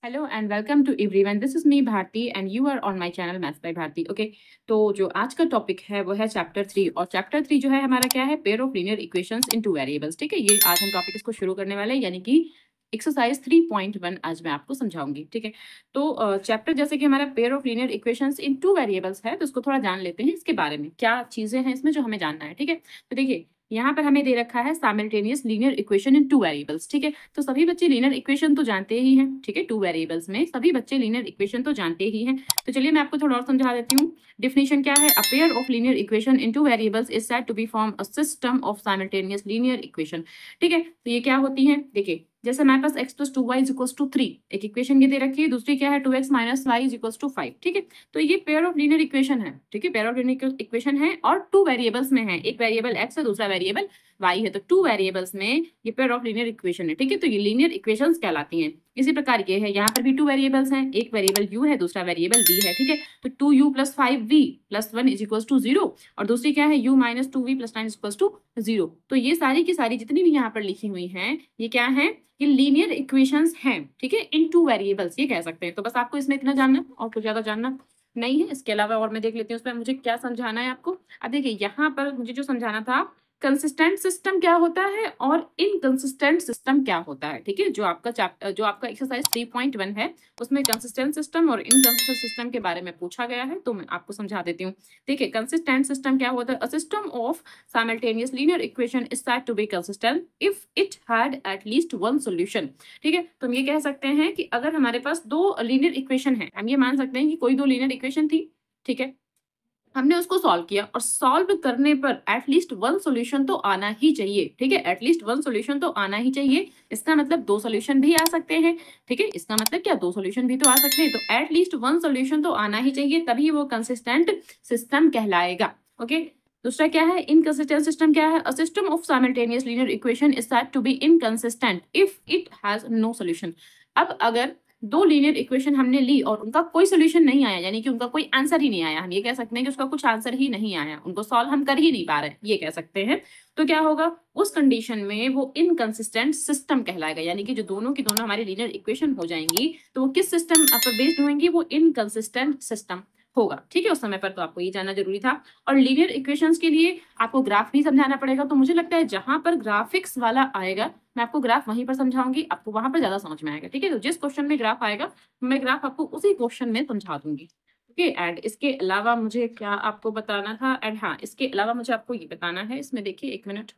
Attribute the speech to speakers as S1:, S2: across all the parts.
S1: Hello and welcome to everyone. This is me Bharti and you are on my channel maths by Bharti. Okay, तो जो आज का topic है वो है चैप्टर 3 और चैप्टर 3 जो है हमारा क्या है, pair of linear equations in two variables. ठीक है, ये आज हम टॉपिक इसको शुरू करने वाले हैं, यानी कि एक्सरसाइज 3.1 आज मैं आपको समझाऊंगी। ठीक है, तो चैप्टर जैसे कि हमारा pair of linear equations in two variables है, तो इसको थोड़ा जान लेते हैं, इसके बारे में क्या चीजें हैं इसमें जो हमें जानना है। ठीक है, तो देखिए यहाँ पर हमें दे रखा है simultaneous linear equation in two variables. ठीक है, तो सभी बच्चे लीनियर इक्वेशन तो जानते ही हैं। ठीक है, टू वेरिएबल्स में सभी बच्चे लीनियर इक्वेशन तो जानते ही हैं। तो चलिए मैं आपको थोड़ा और समझा देती हूँ। डिफिनेशन क्या है, a pair of linear equation in two variables is said to be form a system of simultaneous linear equation. ठीक है, तो ये क्या होती है, देखिए जैसे हमारे पास x plus 2y is equals to 3 एक इक्वेशन ये दे रखी है, दूसरी क्या है 2x minus y is equals to 5। ठीक है, तो ये पेयर ऑफ लीनियर इक्वेशन है। ठीक है, पेयर ऑफ लीनियर इक्वेशन है और टू वेरिएबल्स में है, एक वेरिएबल x है दूसरा वेरिएबल y है, तो टू वेरिएबल्स में ये पेयर ऑफ लीनियर इक्वेशन है। ठीक है, तो ये लीनियर इक्वेशंस कहलाती हैं। इसी प्रकार ये है, यहाँ पर भी टू वेरिएबल्स हैं, एक वेरिएबल u है दूसरा वेरिएबल v है। ठीक है, तो 2u plus 5v plus 1 is equals to 0 और दूसरी क्या है u minus 2v plus 9 is equals to 0। तो ये सारी की सारी जितनी भी यहाँ पर लिखी हुई हैं ये क्या है, ये लीनियर इक्वेशंस हैं। ठीक है, इन टू वेरिएबल्स ये कह सकते हैं। तो बस आपको इसमें इतना जानना और कुछ ज्यादा जानना नहीं है। इसके अलावा और मैं देख लेती हूँ उसमें मुझे क्या समझाना है आपको। अब देखिए यहाँ पर मुझे जो समझाना था, कंसिस्टेंट सिस्टम क्या होता है और इनकंसिस्टेंट सिस्टम क्या होता है। ठीक है, जो आपका एक्सरसाइज 3.1 है उसमें कंसिस्टेंट सिस्टम और इनकंसिस्टेंट सिस्टम के बारे में पूछा गया है, तो मैं आपको समझा देती हूँ। देखिए कंसिस्टेंट सिस्टम क्या होता है, a system of simultaneous linear equation is said to be consistent if it had at least one solution. ठीक है, तो हम ये कह सकते हैं कि अगर हमारे पास दो लीनियर इक्वेशन है, हम ये मान सकते हैं कि कोई दो लीनियर इक्वेशन थी। ठीक है, हमने उसको सॉल्व किया और सॉल्व करने पर एटलीस्ट वन सॉल्यूशन तो आना ही चाहिए। ठीक है, एटलीस्ट वन सॉल्यूशन तो आना ही चाहिए। इसका मतलब दो सॉल्यूशन भी आ सकते हैं। ठीक है, इसका मतलब क्या, दो सॉल्यूशन भी तो आ सकते हैं, तो एटलीस्ट वन सॉल्यूशन तो आना ही चाहिए, तभी वो कंसिस्टेंट सिस्टम कहलाएगा। ओके, दूसरा क्या है, इनकंसिस्टेंट सिस्टम क्या है, a system of simultaneous linear equation is said to be inconsistent if it has no solution. अब अगर दो लीनियर इक्वेशन हमने ली और उनका कोई सोल्यूशन नहीं आया, यानी कि उनका कोई आंसर ही नहीं आया, हम ये कह सकते हैं कि उसका कुछ आंसर ही नहीं आया, उनको सॉल्व हम कर ही नहीं पा रहे, ये कह सकते हैं। तो क्या होगा, उस कंडीशन में वो इनकंसिस्टेंट सिस्टम कहलाएगा, यानी कि जो दोनों की दोनों हमारी लीनियर इक्वेशन हो जाएंगी तो वो किस सिस्टम पर बेस्ड होंगी, वो इनकंसिस्टेंट सिस्टम होगा। ठीक है, उस समय पर तो आपको ये जानना जरूरी था। और लीनियर इक्वेशंस के लिए आपको ग्राफ भी समझाना पड़ेगा, तो मुझे लगता है जहां पर ग्राफिक्स वाला आएगा मैं आपको ग्राफ वहीं पर समझाऊंगी, आपको वहां पर ज्यादा समझ में आएगा। ठीक है, तो जिस क्वेश्चन में ग्राफ आएगा मैं ग्राफ आपको उसी क्वेश्चन में समझा दूंगी। ओके, एंड इसके अलावा मुझे क्या आपको बताना था, एंड हाँ इसके अलावा मुझे आपको ये बताना है, इसमें देखिए एक मिनट।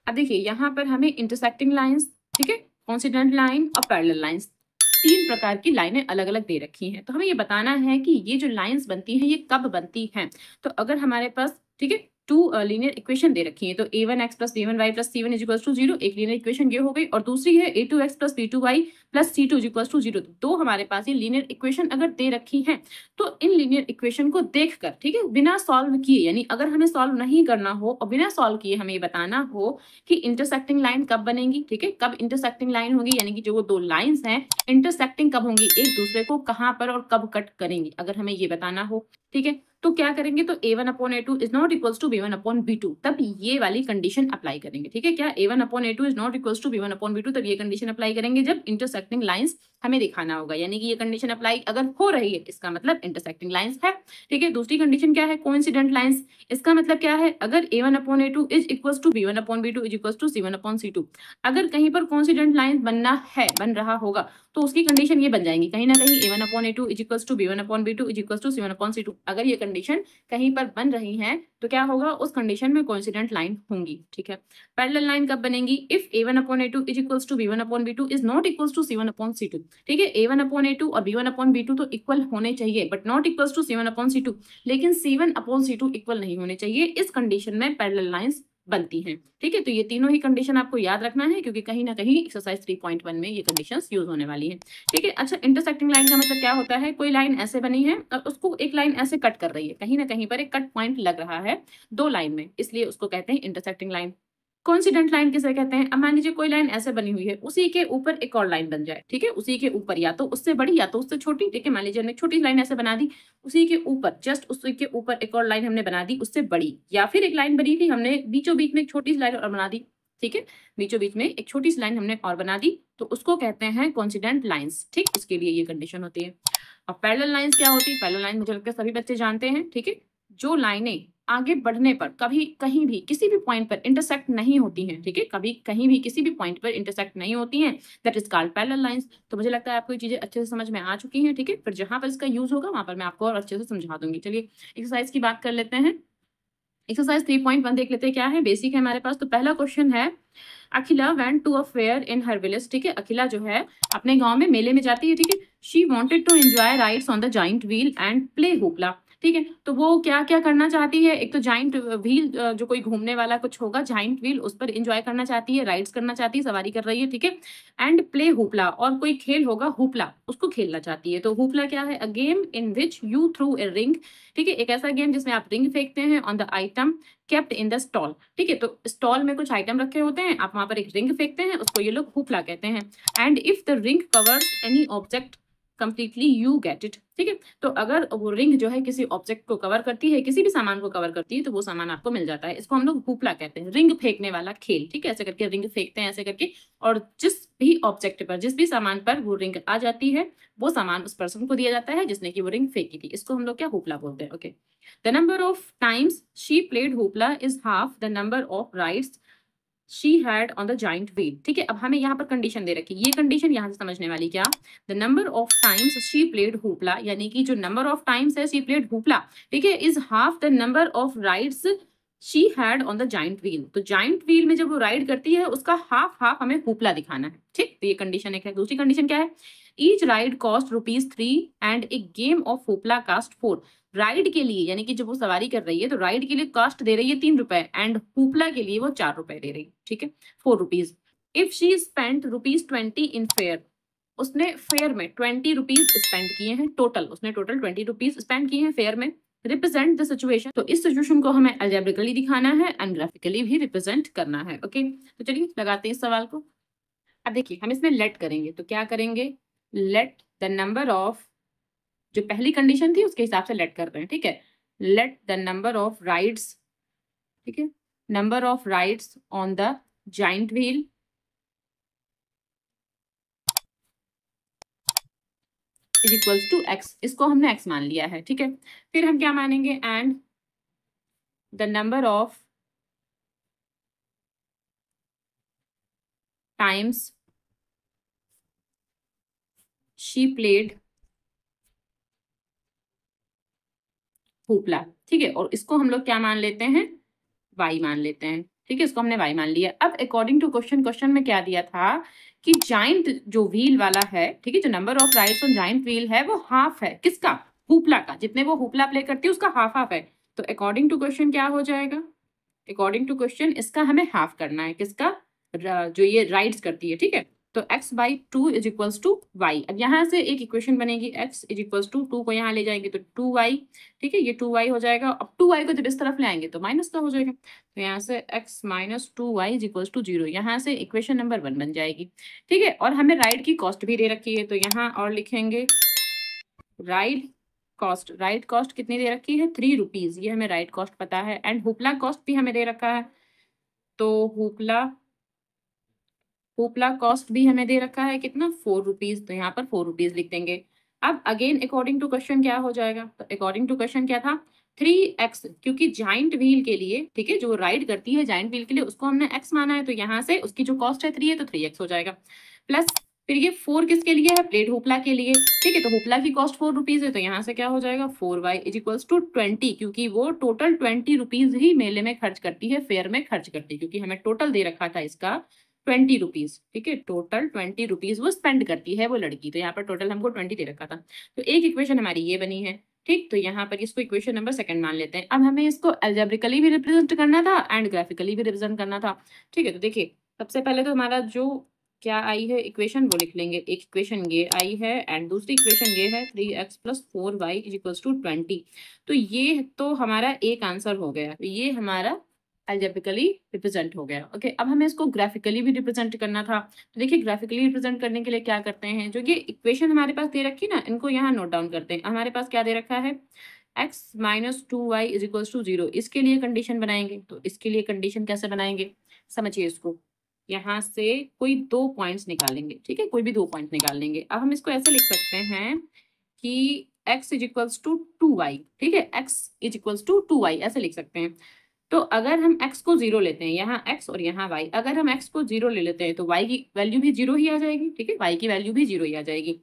S1: अब देखिए यहाँ पर हमें इंटरसेक्टिंग लाइंस, ठीक है, कोइंसिडेंट लाइन और पैरेलल लाइंस, तीन प्रकार की लाइनें अलग अलग दे रखी हैं। तो हमें ये बताना है कि ये जो लाइंस बनती हैं ये कब बनती हैं। तो अगर हमारे पास, ठीक है, टू लीनियर इक्वेशन दे रखी है, तो a1x plus b1y plus c1 is equals to 0 एक लीनियर इक्वेशन ये हो गई, और दूसरी है a2x plus b2y plus c2 is equals to 0। तो हमारे पास ये लीनियर इक्वेशन अगर दे रखी है तो इन लीनियर इक्वेशन को देखकर, ठीक है, बिना सॉल्व किए, यानी अगर हमें सॉल्व नहीं करना हो और बिना सॉल्व किए हमें ये बताना हो कि इंटरसेक्टिंग लाइन कब बनेगी। ठीक है, कब इंटरसेक्टिंग लाइन होगी, यानी कि जो वो दो लाइंस हैं इंटरसेक्टिंग कब होंगी, एक दूसरे को कहां पर और कब कट करेंगी, अगर हमें ये बताना हो। ठीक है, तो क्या करेंगे, तो a1 upon a2 is not equals to b1 upon b2, तब ये वाली कंडीशन अप्लाई करेंगे। ठीक है, क्या a1 upon a2 is not equals to b1 upon b2, तब ये कंडीशन अप्लाई करेंगे जब इंटरसेक्टिंग लाइंस हमें दिखाना होगा, यानी कि ये कंडीशन अप्लाई अगर हो रही है इसका मतलब इंटरसेक्टिंग लाइंस है। ठीक है, दूसरी कंडीशन क्या है, कोइंसिडेंट लाइंस, इसका मतलब क्या है, अगर a1 upon a2 is equals to b1 upon b2 is equals to c1 upon c2, अगर कहीं पर कोइंसिडेंट लाइन बनना है, बन रहा होगा, तो उसकी कंडीशन ये बन जाएंगी कहीं ना कहीं a1 upon a2 is equals to b1 upon b2 is equals to c1 upon c2। अगर ये कंडीशन कहीं पर बन रही हैं तो क्या होगा, उस कंडीशन में कोइंसिडेंट लाइन होंगी। ठीक है, पैरेलल लाइन कब बनेगी, if a1 upon a2 is equals to b1 upon b2 is not equals to c1 upon c2। ठीक है, a1 अपॉन a2 और b1 अपॉन b2 तो इक्वल होने चाहिए but not equals to c1 upon c2, लेकिन c1 upon c2 equal नहीं होने चाहिए, इस कंडीशन में पैरेलल लाइंस बनती हैं। ठीक है, तो ये तीनों ही कंडीशन आपको याद रखना है, क्योंकि कहीं ना कहीं एक्सरसाइज 3.1 में ये कंडीशंस यूज होने वाली है। ठीक है, अच्छा, इंटरसेक्टिंग लाइन का मतलब क्या होता है, कोई लाइन ऐसे बनी है और उसको एक लाइन ऐसे कट कर रही है, कहीं ना कहीं पर एक कट पॉइंट लग रहा है दो लाइन में, इसलिए उसको कहते हैं इंटरसेक्टिंग लाइन। कोइंसिडेंट लाइन किसे कहते हैं, अब मान लीजिए कोई लाइन ऐसे बनी हुई है, उसी के ऊपर एक और लाइन बन जाए। ठीक है, उसी के ऊपर या तो उससे बड़ी या तो उससे छोटी। ठीक है, मान लीजिए हमने छोटी लाइन ऐसे बना दी, उसी के ऊपर, जस्ट उसी के ऊपर एक और लाइन हमने बना दी उससे बड़ी, या फिर एक लाइन बनी थी हमने बीचों बीच में एक छोटी सी लाइन और बना दी ठीक है, बीचों बीच में एक छोटी सी लाइन हमने और बना दी, तो उसको कहते हैं कोइंसिडेंट लाइंस। ठीक, उसके लिए ये कंडीशन होती है। अब पैरेलल लाइंस क्या होती है? पैरेलल लाइन मुझे लगता है सभी बच्चे जानते हैं। ठीक है, जो लाइनें आगे बढ़ने पर कभी कहीं भी किसी भी पॉइंट पर इंटरसेक्ट नहीं होती हैं, ठीक है, कभी कहीं भी किसी भी पॉइंट पर इंटरसेक्ट नहीं होती हैं, that is called parallel lines. तो मुझे लगता है आपको ये चीजें अच्छे से समझ में आ चुकी हैं। ठीक है, फिर जहां पर इसका यूज होगा वहां पर मैं आपको और अच्छे से समझा दूंगी। चलिए एक्सरसाइज की बात कर लेते हैं। एक्सरसाइज 3.1 देख लेते हैं क्या है, बेसिक है हमारे पास। तो पहला क्वेश्चन है, Akhila went to a fair in her village. ठीक है, अखिला जो है अपने गांव में मेले में जाती है। ठीक है, she wanted to enjoy rides on the giant wheel and play hoopla. ठीक है, तो वो क्या क्या करना चाहती है? एक तो जाइंट व्हील, जो कोई घूमने वाला कुछ होगा जाइंट व्हील, उस पर एंजॉय करना चाहती है, राइड्स करना चाहती है, सवारी कर रही है। ठीक है, एंड प्ले हुपला, और कोई खेल होगा हुपला, उसको खेलना चाहती है। तो हुपला क्या है? A game in which you through a ring. ठीक है, एक ऐसा गेम जिसमें आप रिंग फेंकते हैं on the item kept in the stall. ठीक है, तो स्टॉल में कुछ आइटम रखे होते हैं, आप वहां पर एक रिंग फेंकते हैं, उसको ये लोग हुपला कहते हैं। And if the ring covers any object completely you get it. ठीक है, तो अगर वो रिंग जो है किसी ऑब्जेक्ट को कवर करती है, किसी भी सामान को कवर करती है, तो वो सामान आपको मिल जाता है। इसको हम लोग हुपला कहते हैं, रिंग फेंकने वाला खेल। ठीक है, ऐसे करके रिंग फेंकते हैं ऐसे करके, और जिस भी ऑब्जेक्ट पर, जिस भी सामान पर वो रिंग आ जाती है, वो सामान उस पर्सन को दिया जाता है जिसने की वो रिंग फेंकी थी। इसको हम लोग क्या हुपला बोलते हैं। Okay, the number of times she played hoopla is half the number of rides she had on the giant wheel। ठीक है, अब हमें यहाँ पर कंडीशन दे रखी है, ये कंडीशन यहाँ से समझने वाली क्या, the number of times she played hoopla, यानी कि जो number of times है she played hoopla, ठीक है, is half the number of rides she had on the giant wheel। तो giant wheel में जब वो राइड करती है उसका हाफ हाफ हमें हुपला दिखाना है। ठीक, तो ये कंडीशन एक है। दूसरी कंडीशन क्या है, each ride cost ₹3 and a game of hoopla cost 4। Ride के लिए, यानी कि जब वो सवारी कर रही है, तो राइड के लिए कॉस्ट दे रही है ₹3 एंड हुपला के लिए वो ₹4 दे रही है। ठीक है, ₹4। If she spent ₹20 in fair, उसने फेयर में ₹20 स्पेंड किए हैं, टोटल उसने टोटल ₹20 स्पेंड किए हैं फेयर में। रिप्रेजेंट द सिचुएशन, तो इस सिचुएशन को हमें अलजेब्रिकली दिखाना है एंड ग्राफिकली भी रिप्रेजेंट करना है। ओके, तो चलिए लगाते हैं इस सवाल को। अब देखिए हम इसमें लेट करेंगे, तो क्या करेंगे, लेट द नंबर ऑफ, जो पहली कंडीशन थी उसके हिसाब से लेट कर रहे हैं। ठीक है, let the number of rides, ठीक है, number of rides on the giant wheel is equals to x. इसको हमने एक्स मान लिया है। ठीक है, फिर हम क्या मानेंगे, and the number of times she played hoopla. ठीक है, और इसको हम लोग क्या मान लेते हैं, वाई मान लेते हैं। ठीक है, इसको हमने वाई मान लिया। अब अकॉर्डिंग टू क्वेश्चन, क्वेश्चन में क्या दिया था कि जाइंट जो व्हील वाला है, ठीक है, जो number of rides on giant wheel है वो हाफ है, किसका, हुपला का, जितने वो हुपला प्ले करती है उसका हाफ हाफ है। तो अकॉर्डिंग टू क्वेश्चन क्या हो जाएगा, अकॉर्डिंग टू क्वेश्चन इसका हमें हाफ करना है, किसका, जो ये राइड्स करती है। ठीक है, तो x/2 is equals to Y. अब यहाँ से एक इक्वेशन बनेगी, x इज इक्वल्स टू 2 को यहाँ ले जाएंगे तो 2y। ठीक है, ये 2y हो जाएगा। अब 2y को जब इस तरफ ले आएंगे तो माइनस का हो जाएगा, तो यहाँ से x minus 2y is equals to 0। यहाँ से इक्वेशन नंबर 1 बन जाएगी। ठीक है, और हमें राइड की कॉस्ट भी दे रखी है, तो यहाँ और लिखेंगे राइड कॉस्ट। राइड कॉस्ट कितनी दे रखी है, ₹3, ये हमें राइड कॉस्ट पता है। एंड हुपला कॉस्ट भी हमें दे रखा है, तो हुपला कॉस्ट भी हमें दे रखा है कितना, ₹4। तो यहाँ पर ₹4 लिख देंगे। अब अगेन अकॉर्डिंग टू क्वेश्चन क्या हो जाएगा, तो अकॉर्डिंग टू क्वेश्चन क्या था, 3x, क्योंकि जाइंट व्हील के लिए, ठीक है, जो राइड करती है जाइंट व्हील के लिए उसको हमने x माना है, तो यहाँ से उसकी जो कॉस्ट है 3 है तो 3x हो जाएगा। प्लस फिर ये 4 किसके लिए है, प्लेट हुपला के लिए। ठीक है, तो हुपला की कॉस्ट ₹4 है, तो यहाँ से क्या हो जाएगा, 4y इज इक्वल्स टू 20, क्योंकि वो टोटल ₹20 ही मेले में खर्च करती है, फेयर में खर्च करती है, क्योंकि हमें टोटल दे रखा था इसका ₹20। ठीक है, टोटल ₹20 वो स्पेंड करती है वो लड़की, तो यहाँ पर टोटल हमको 20 दे रखा था। तो एक इक्वेशन हमारी ये बनी है। ठीक, तो यहाँ पर इसको इक्वेशन नंबर 2 मान लेते हैं। अब हमें इसको अलजेब्रिकली भी रिप्रेजेंट करना था एंड ग्राफिकली भी रिप्रेजेंट करना था। ठीक है, तो देखिए सबसे पहले तो हमारा जो क्या आई है इक्वेशन वो लिख लेंगे। एक इक्वेशन ये आई है एंड दूसरी इक्वेशन ये है 3x plus 4y is equals to 20। तो ये तो हमारा एक आंसर हो गया, तो ये हमारा अलजेब्रिकली रिप्रेजेंट हो गया। ओके, अब हमें इसको ग्राफिकली भी रिप्रेजेंट करना था। तो देखिए ग्राफिकली रिप्रेजेंट करने के लिए क्या करते हैं, जो ये इक्वेशन हमारे पास दे रखी ना, इनको यहाँ नोट डाउन करते हैं। हमारे पास क्या दे रखा है, x minus 2y is equals to 0। इसके लिए कंडीशन बनाएंगे, तो इसके लिए कंडीशन कैसे बनाएंगे, समझिए इसको। यहाँ से कोई 2 पॉइंट्स निकालेंगे, ठीक है, कोई भी 2 पॉइंट निकाल लेंगे। अब हम इसको ऐसे लिख सकते हैं कि x is equals to 2y, ठीक है, x is equals to 2y ऐसे लिख सकते हैं। तो अगर हम x को 0 लेते हैं, यहाँ x और यहाँ y, अगर हम x को 0 ले लेते हैं तो y की वैल्यू भी 0 ही आ जाएगी, ठीक है, y की वैल्यू भी 0 ही आ जाएगी।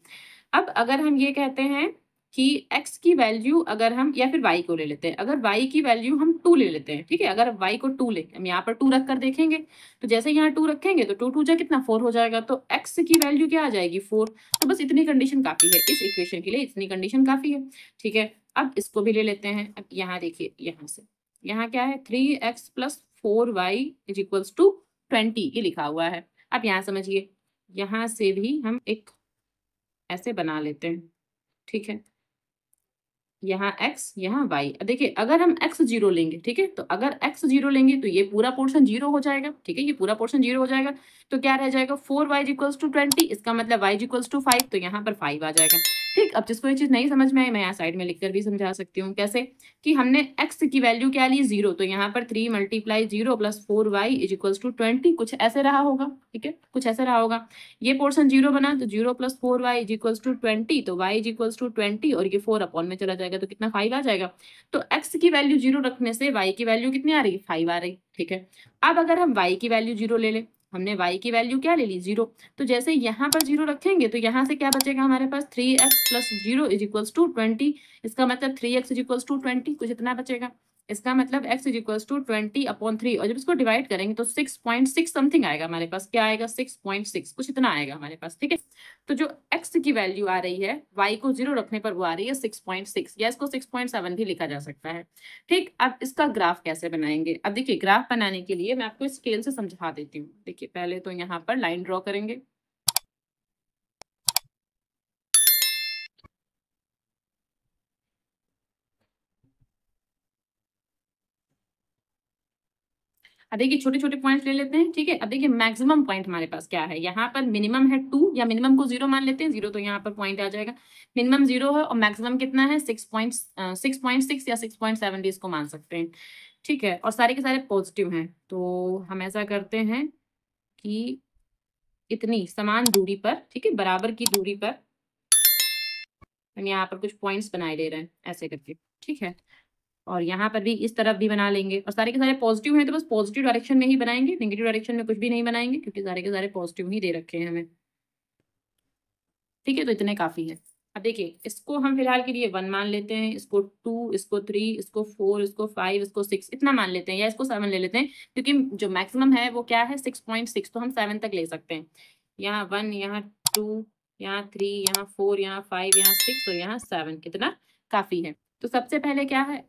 S1: अब अगर हम ये कहते हैं कि x की वैल्यू अगर हम, या फिर y को ले लेते हैं, अगर y की वैल्यू हम 2 ले लेते हैं, ठीक है, अगर y को 2 ले, हम यहाँ पर 2 रख कर देखेंगे, तो जैसे यहाँ 2 रखेंगे तो 2 2 जा कितना 4 हो जाएगा, तो x की वैल्यू क्या आ जाएगी 4। तो बस इतनी कंडीशन काफी है, इस इक्वेशन के लिए इतनी कंडीशन काफी है, ठीक है। अब इसको भी ले लेते हैं। अब यहाँ देखिए, यहाँ से यहाँ क्या है 3x plus 4y is equals to 20, ये लिखा हुआ है। अब यहाँ समझिए, यहाँ से भी हम एक ऐसे बना लेते हैं, ठीक है, यहाँ x यहाँ y। देखिए अगर हम x 0 लेंगे, ठीक है, तो अगर x 0 लेंगे तो ये पूरा पोर्शन 0 हो जाएगा, ठीक है, ये पूरा पोर्शन 0 हो जाएगा। तो क्या रह जाएगा 4y इक्वल्स टू 20, इसका मतलब y इक्वल्स टू 5, तो यहाँ पर 5 आ जाएगा, ठीक। अब जिसको ये चीज नहीं समझ में आई, मैं यहाँ साइड में लिखकर भी समझा सकती हूँ। कैसे कि हमने x की वैल्यू क्या ली 0, तो यहाँ पर 3 multiply 0 plus 4y is equals to 20, कुछ ऐसे रहा होगा, ठीक है, कुछ ऐसे रहा होगा। ये पोर्शन 0 बना तो 0 plus 4y is equals to 20, तो y इज इक्वल्स टू 20 और ये 4 अपॉन में चला जाएगा, तो कितना 5 आ जाएगा। तो x की वैल्यू 0 रखने से y की वैल्यू कितनी आ रही, 5 आ रही, ठीक है। अब अगर हम y की वैल्यू 0 ले ले, हमने y की वैल्यू क्या ले ली 0, तो जैसे यहाँ पर 0 रखेंगे तो यहाँ से क्या बचेगा हमारे पास 3x plus 0 is equals to 20, इसका मतलब 3x इज इक्वल्स टू 20, कुछ इतना बचेगा। इसका मतलब x is equals to 20 upon 3, और जब इसको डिवाइड करेंगे तो 6.6 समथिंग आएगा हमारे पास, क्या आएगा 6.6, कुछ इतना आएगा हमारे पास, ठीक है। तो जो x की वैल्यू आ रही है y को 0 रखने पर वो आ रही है 6.6, या इसको 6.7 भी लिखा जा सकता है, ठीक। अब इसका ग्राफ कैसे बनाएंगे, अब देखिए ग्राफ बनाने के लिए मैं आपको स्केल से समझा देती हूँ। देखिए पहले तो यहाँ पर लाइन ड्रॉ करेंगे, अब देखिए छोटे छोटे पॉइंट्स ले लेते हैं, ठीक है। अब देखिए मैक्सिमम पॉइंट हमारे पास क्या है, यहाँ पर मिनिमम है 2, या मिनिमम को 0 मान लेते हैं, 0 तो यहाँ पर पॉइंट आ जाएगा, मिनिमम 0 है और मैक्सिमम कितना है 6.6 या 6.7 भी इसको मान सकते हैं, ठीक है। और सारे के सारे पॉजिटिव हैं, तो हम ऐसा करते हैं कि इतनी समान दूरी पर, ठीक है, बराबर की दूरी पर हम यहाँ पर कुछ पॉइंट्स बनाए दे रहे हैं ऐसे करके, ठीक है। और यहाँ पर भी इस तरफ भी बना लेंगे, और सारे के सारे पॉजिटिव हैं तो बस पॉजिटिव डायरेक्शन में ही बनाएंगे, नेगेटिव डायरेक्शन में कुछ भी नहीं बनाएंगे क्योंकि सारे के सारे पॉजिटिव ही दे रखे हैं हमें, ठीक है। तो इतने काफी है। अब देखिए इसको हम फिलहाल के लिए 1 मान लेते हैं, इसको 2, इसको 3, इसको 4, इसको 5, इसको 6 इतना मान लेते हैं, या इसको 7 ले लेते हैं, क्योंकि जो मैक्सिमम है वो क्या है 6.6, तो हम 7 तक ले सकते हैं। यहाँ 1, यहाँ 2, यहाँ 3, यहाँ 4, यहाँ 5, यहाँ 6 और यहाँ 7, कितना काफी है। तो सबसे पहले क्या है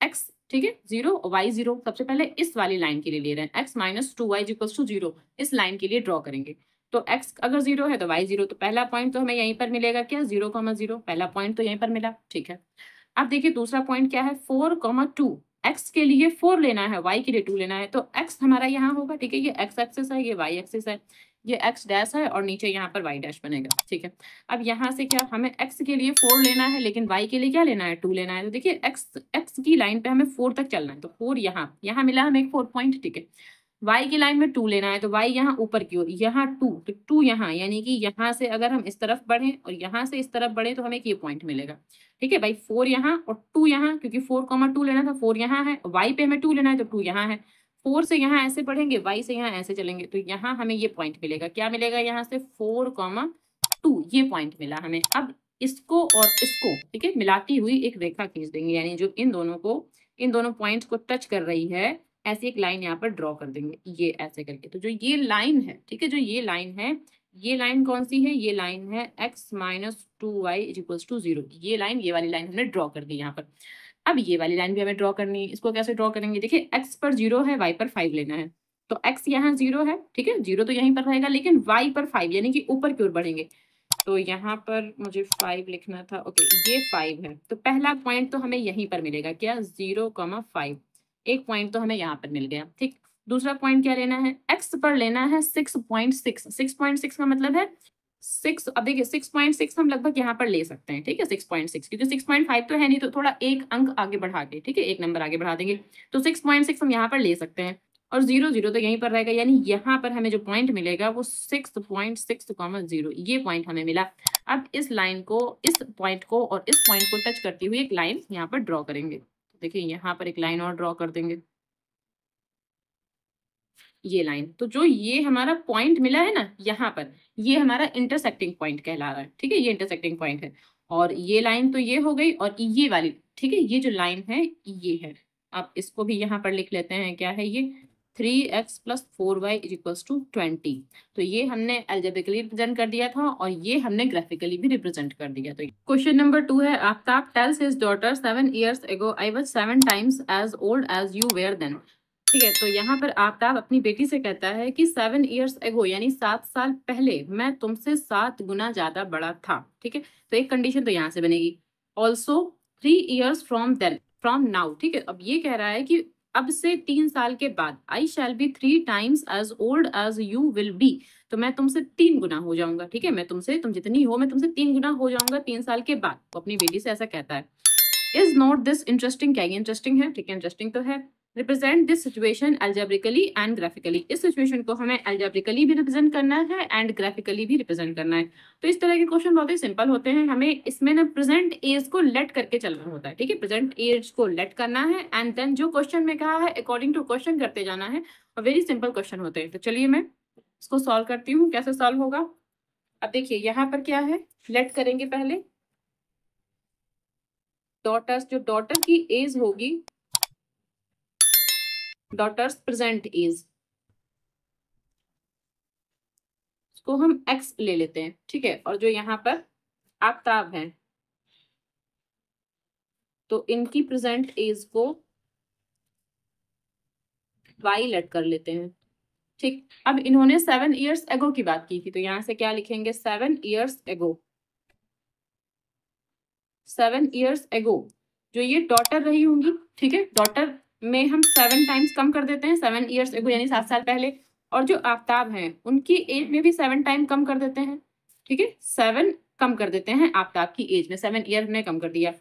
S1: x, ठीक है, 0 और y 0, सबसे पहले इस वाली लाइन के लिए ले रहे हैं, x minus 2y equals to 0, इस लाइन के लिए ड्रॉ करेंगे। तो x अगर 0 है तो y 0, तो पहला पॉइंट तो हमें यहीं पर मिलेगा, क्या 0,0, पहला पॉइंट तो यहीं पर मिला, ठीक है। अब देखिए दूसरा पॉइंट क्या है 4,2, x के लिए 4 लेना है, y के लिए 2 लेना है, तो x हमारा यहाँ होगा, ठीक है, ये x एक्सिस है, ये y एक्सिस है, ये x डैश है और नीचे यहाँ पर y डैश बनेगा, ठीक है। अब यहाँ से क्या हमें x के लिए 4 लेना है, लेकिन y के लिए क्या लेना है 2 लेना है, तो देखिए x की लाइन पे हमें 4 तक चलना है, तो 4 यहाँ मिला हमें एक 4 पॉइंट, ठीक है। y की लाइन में 2 लेना है, तो y यहाँ ऊपर की ओर, यहाँ 2, तो 2 यहाँ, यानी कि यहाँ से अगर हम इस तरफ बढ़े और यहाँ से इस तरफ बढ़े तो हमें ये पॉइंट मिलेगा, ठीक है भाई। 4 यहाँ और 2 यहाँ, क्योंकि 4,2 लेना था, 4 यहाँ है, y पे हमें 2 लेना है तो 2 यहाँ है। 4 से यहाँ ऐसे बढ़ेंगे, y से यहाँ ऐसे चलेंगे, तो यहाँ हमें ये पॉइंट मिलेगा, क्या मिलेगा यहाँ से 4,2, ये पॉइंट मिला हमें। अब इसको और इसको, ठीक है, मिलाती हुई एक रेखा खींच देंगे, यानी जो इन दोनों पॉइंट्स को टच कर रही है, ऐसी एक लाइन यहाँ पर ड्रॉ कर देंगे, ये ऐसे करके। तो जो ये लाइन है, ठीक है, जो ये लाइन है, ये लाइन कौन सी है, ये लाइन है x minus 2y equals to 0, ये लाइन, ये वाली लाइन हमने ड्रॉ कर दी यहाँ पर। अब ये वाली लाइन भी हमें ड्रॉ करनी है, इसको कैसे ड्रॉ करेंगे, देखिए x पर 0 है, y पर 5 लेना है, तो x यहाँ 0 है, ठीक है, 0 तो यहीं पर रहेगा, लेकिन y पर 5 यानी कि ऊपर की ओर बढ़ेंगे, तो यहाँ पर मुझे 5 लिखना था, ओके, ये 5 है, तो पहला पॉइंट तो हमें यहीं पर मिलेगा, क्या 0,5, एक पॉइंट तो हमें यहाँ पर मिल गया, ठीक। दूसरा पॉइंट क्या लेना है, x पर लेना है 6.6, 6.6 का मतलब है 6, अब देखिए 6.6 हम लगभग यहाँ पर ले सकते हैं, ठीक है, 6.6, क्योंकि 6.5 तो है नहीं, तो थोड़ा एक अंक आगे बढ़ा के, ठीक है, एक नंबर आगे बढ़ा देंगे, तो 6.6 हम यहाँ पर ले सकते हैं। और 0 0 तो यहीं पर रहेगा, यानी यहाँ पर हमें जो पॉइंट मिलेगा वो 6.6, 0 ये पॉइंट हमें मिला। अब इस लाइन को, इस पॉइंट को और इस पॉइंट को टच करती हुई एक लाइन यहाँ पर ड्रॉ करेंगे। देखिए यहाँ पर एक लाइन और ड्रॉ कर देंगे, ये लाइन। तो जो ये हमारा पॉइंट मिला है ना यहाँ पर, ये हमारा इंटरसेक्टिंग पॉइंट कहला रहा है, ठीक है, ये इंटरसेक्टिंग पॉइंट है। और ये लाइन तो ये हो गई, और ये वाली, ठीक है, ये जो लाइन है ये है। अब इसको भी यहाँ पर लिख लेते हैं, क्या है ये, 3x + 4y = 20। तो ये हमने एल्जेब्रिकली रिप्रेजेंट कर दिया था, और ये हमने ग्राफिकली भी रिप्रेजेंट कर दिया। तो क्वेश्चन नंबर 2 है, Aftab tales his daughter 7 years ago I was 7 times as old as you were then। ठीक है, तो यहाँ पर आफ्ताब अपनी बेटी से कहता है कि 7 years ago यानी 7 साल पहले मैं तुमसे 7 गुना ज्यादा बड़ा था। ठीक है, तो एक कंडीशन तो यहाँ से बनेगी, ऑल्सो 3 years फ्रॉम नाउ। ठीक है, अब ये कह रहा है कि अब से 3 साल के बाद आई shall be 3 times as old as you will be। तो मैं तुमसे 3 गुना हो जाऊंगा। ठीक है, मैं तुमसे, तुम जितनी हो मैं तुमसे 3 गुना हो जाऊंगा 3 साल के बाद। तो अपनी बेटी से ऐसा कहता है। इज नॉट दिस इंटरेस्टिंग, क्या ये इंटरेस्टिंग है? ठीक है, इंटरेस्टिंग तो है। Represent this situation algebraically and graphically, इस सिचुएशन को हमें एल्जेब्रिकली भी रिप्रेजेंट करना है एंड ग्राफिकली भी रिप्रेजेंट करना है। तो इस तरह के क्वेश्चन बहुत ही सिंपल होते हैं, हमें इसमें ना प्रेजेंट एज को लेट करके चलना होता है। ठीक है, प्रेजेंट एज को लेट करना है एंड देन जो क्वेश्चन में कहा है अकॉर्डिंग टू क्वेश्चन करते जाना है, और वेरी सिंपल क्वेश्चन होते हैं। तो चलिए मैं इसको सॉल्व करती हूँ, कैसे सॉल्व होगा। अब देखिए यहाँ पर क्या है, लेट करेंगे पहले डॉटर्स, जो डॉटर की एज होगी, डॉटर्स प्रेजेंट एज, इसको हम x ले लेते हैं। ठीक है, और जो यहाँ पर आफ्ताब है तो इनकी प्रेजेंट एज को y लेट कर लेते हैं। ठीक, अब इन्होंने 7 years ago की बात की थी, तो यहाँ से क्या लिखेंगे, 7 years ago। 7 years ago जो ये डॉटर रही होंगी, ठीक है, डॉटर में हम 7 टाइम्स कम कर देते हैं, 7 years ago यानी 7 साल पहले। और जो आफ्ताब हैं उनकी एज में भी 7 टाइम कम कर देते हैं। ठीक है, 7 कम कर देते हैं आफ्ताब की एज में, 7 ईयर ने कम कर दिया।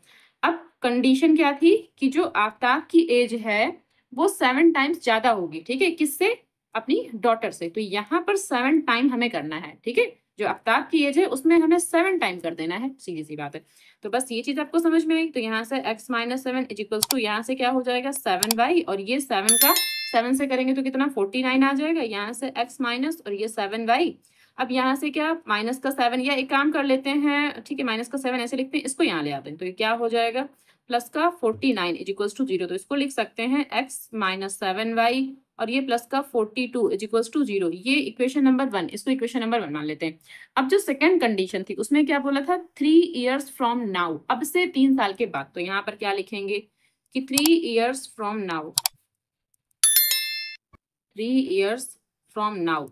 S1: अब कंडीशन क्या थी कि जो आफ्ताब की एज है वो 7 टाइम्स ज्यादा होगी। ठीक है, किससे, अपनी डॉटर से। तो यहाँ पर 7 टाइम हमें करना है। ठीक है, जो आफ्ताब की एज है उसमें हमें 7 टाइम कर देना है, सीधी सी बात है। तो बस ये चीज आपको समझ में आई। तो यहाँ से x - 7 = यहाँ से क्या हो जाएगा, 7y, और ये 7 का 7 से करेंगे तो कितना, 49 आ जाएगा। यहाँ से x माइनस और ये 7y। अब यहाँ से क्या, माइनस का 7, या एक काम कर लेते हैं, ठीक है, माइनस का 7 ऐसे लिखते हैं, इसको यहाँ ले आते हैं। तो ये क्या हो जाएगा, प्लस का 49 = 0। तो इसको लिख सकते हैं x - 7y, और ये प्लस का 42 = 0। ये इक्वेशन नंबर 1, इसको इक्वेशन नंबर 1 मान लेते हैं। अब जो सेकंड कंडीशन थी उसमें क्या बोला था, 3 years फ्रॉम नाउ, अब से 3 साल के बाद। तो यहाँ पर क्या लिखेंगे कि 3 years from now, 3 years from now.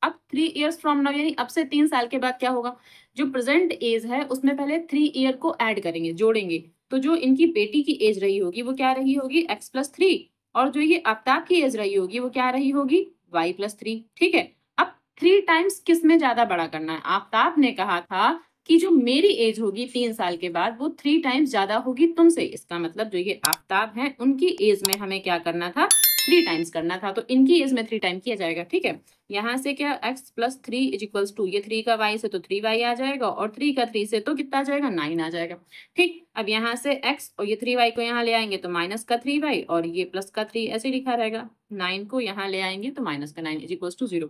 S1: अब 3 years फ्रॉम नाउ यानी अब से 3 साल के बाद क्या होगा, जो प्रेजेंट एज है उसमें पहले 3 ईयर को ऐड करेंगे, जोड़ेंगे। तो जो इनकी बेटी की एज रही होगी वो क्या रही होगी, x + 3, और जो ये आफ्ताब की एज रही होगी वो क्या रही होगी, y + 3। ठीक है, अब 3 टाइम्स किस में ज्यादा बड़ा करना है, आफ्ताब ने कहा था कि जो मेरी एज होगी 3 साल के बाद वो 3 टाइम्स ज्यादा होगी तुमसे। इसका मतलब जो ये आफ्ताब हैं उनकी एज में हमें क्या करना था, 3 टाइम्स करना था। तो इनकी एज में 3 टाइम किया जाएगा। ठीक है, यहाँ से क्या, x + 3 = ये 3 का y से तो 3y आ जाएगा, और 3 का 3 से तो कितना आ जाएगा, 9 आ जाएगा। ठीक, अब यहाँ से x और ये 3y को यहाँ ले आएंगे तो माइनस का 3y, और ये प्लस का 3 ऐसे लिखा रहेगा। 9 को यहाँ ले आएंगे तो माइनस का 9 = 0।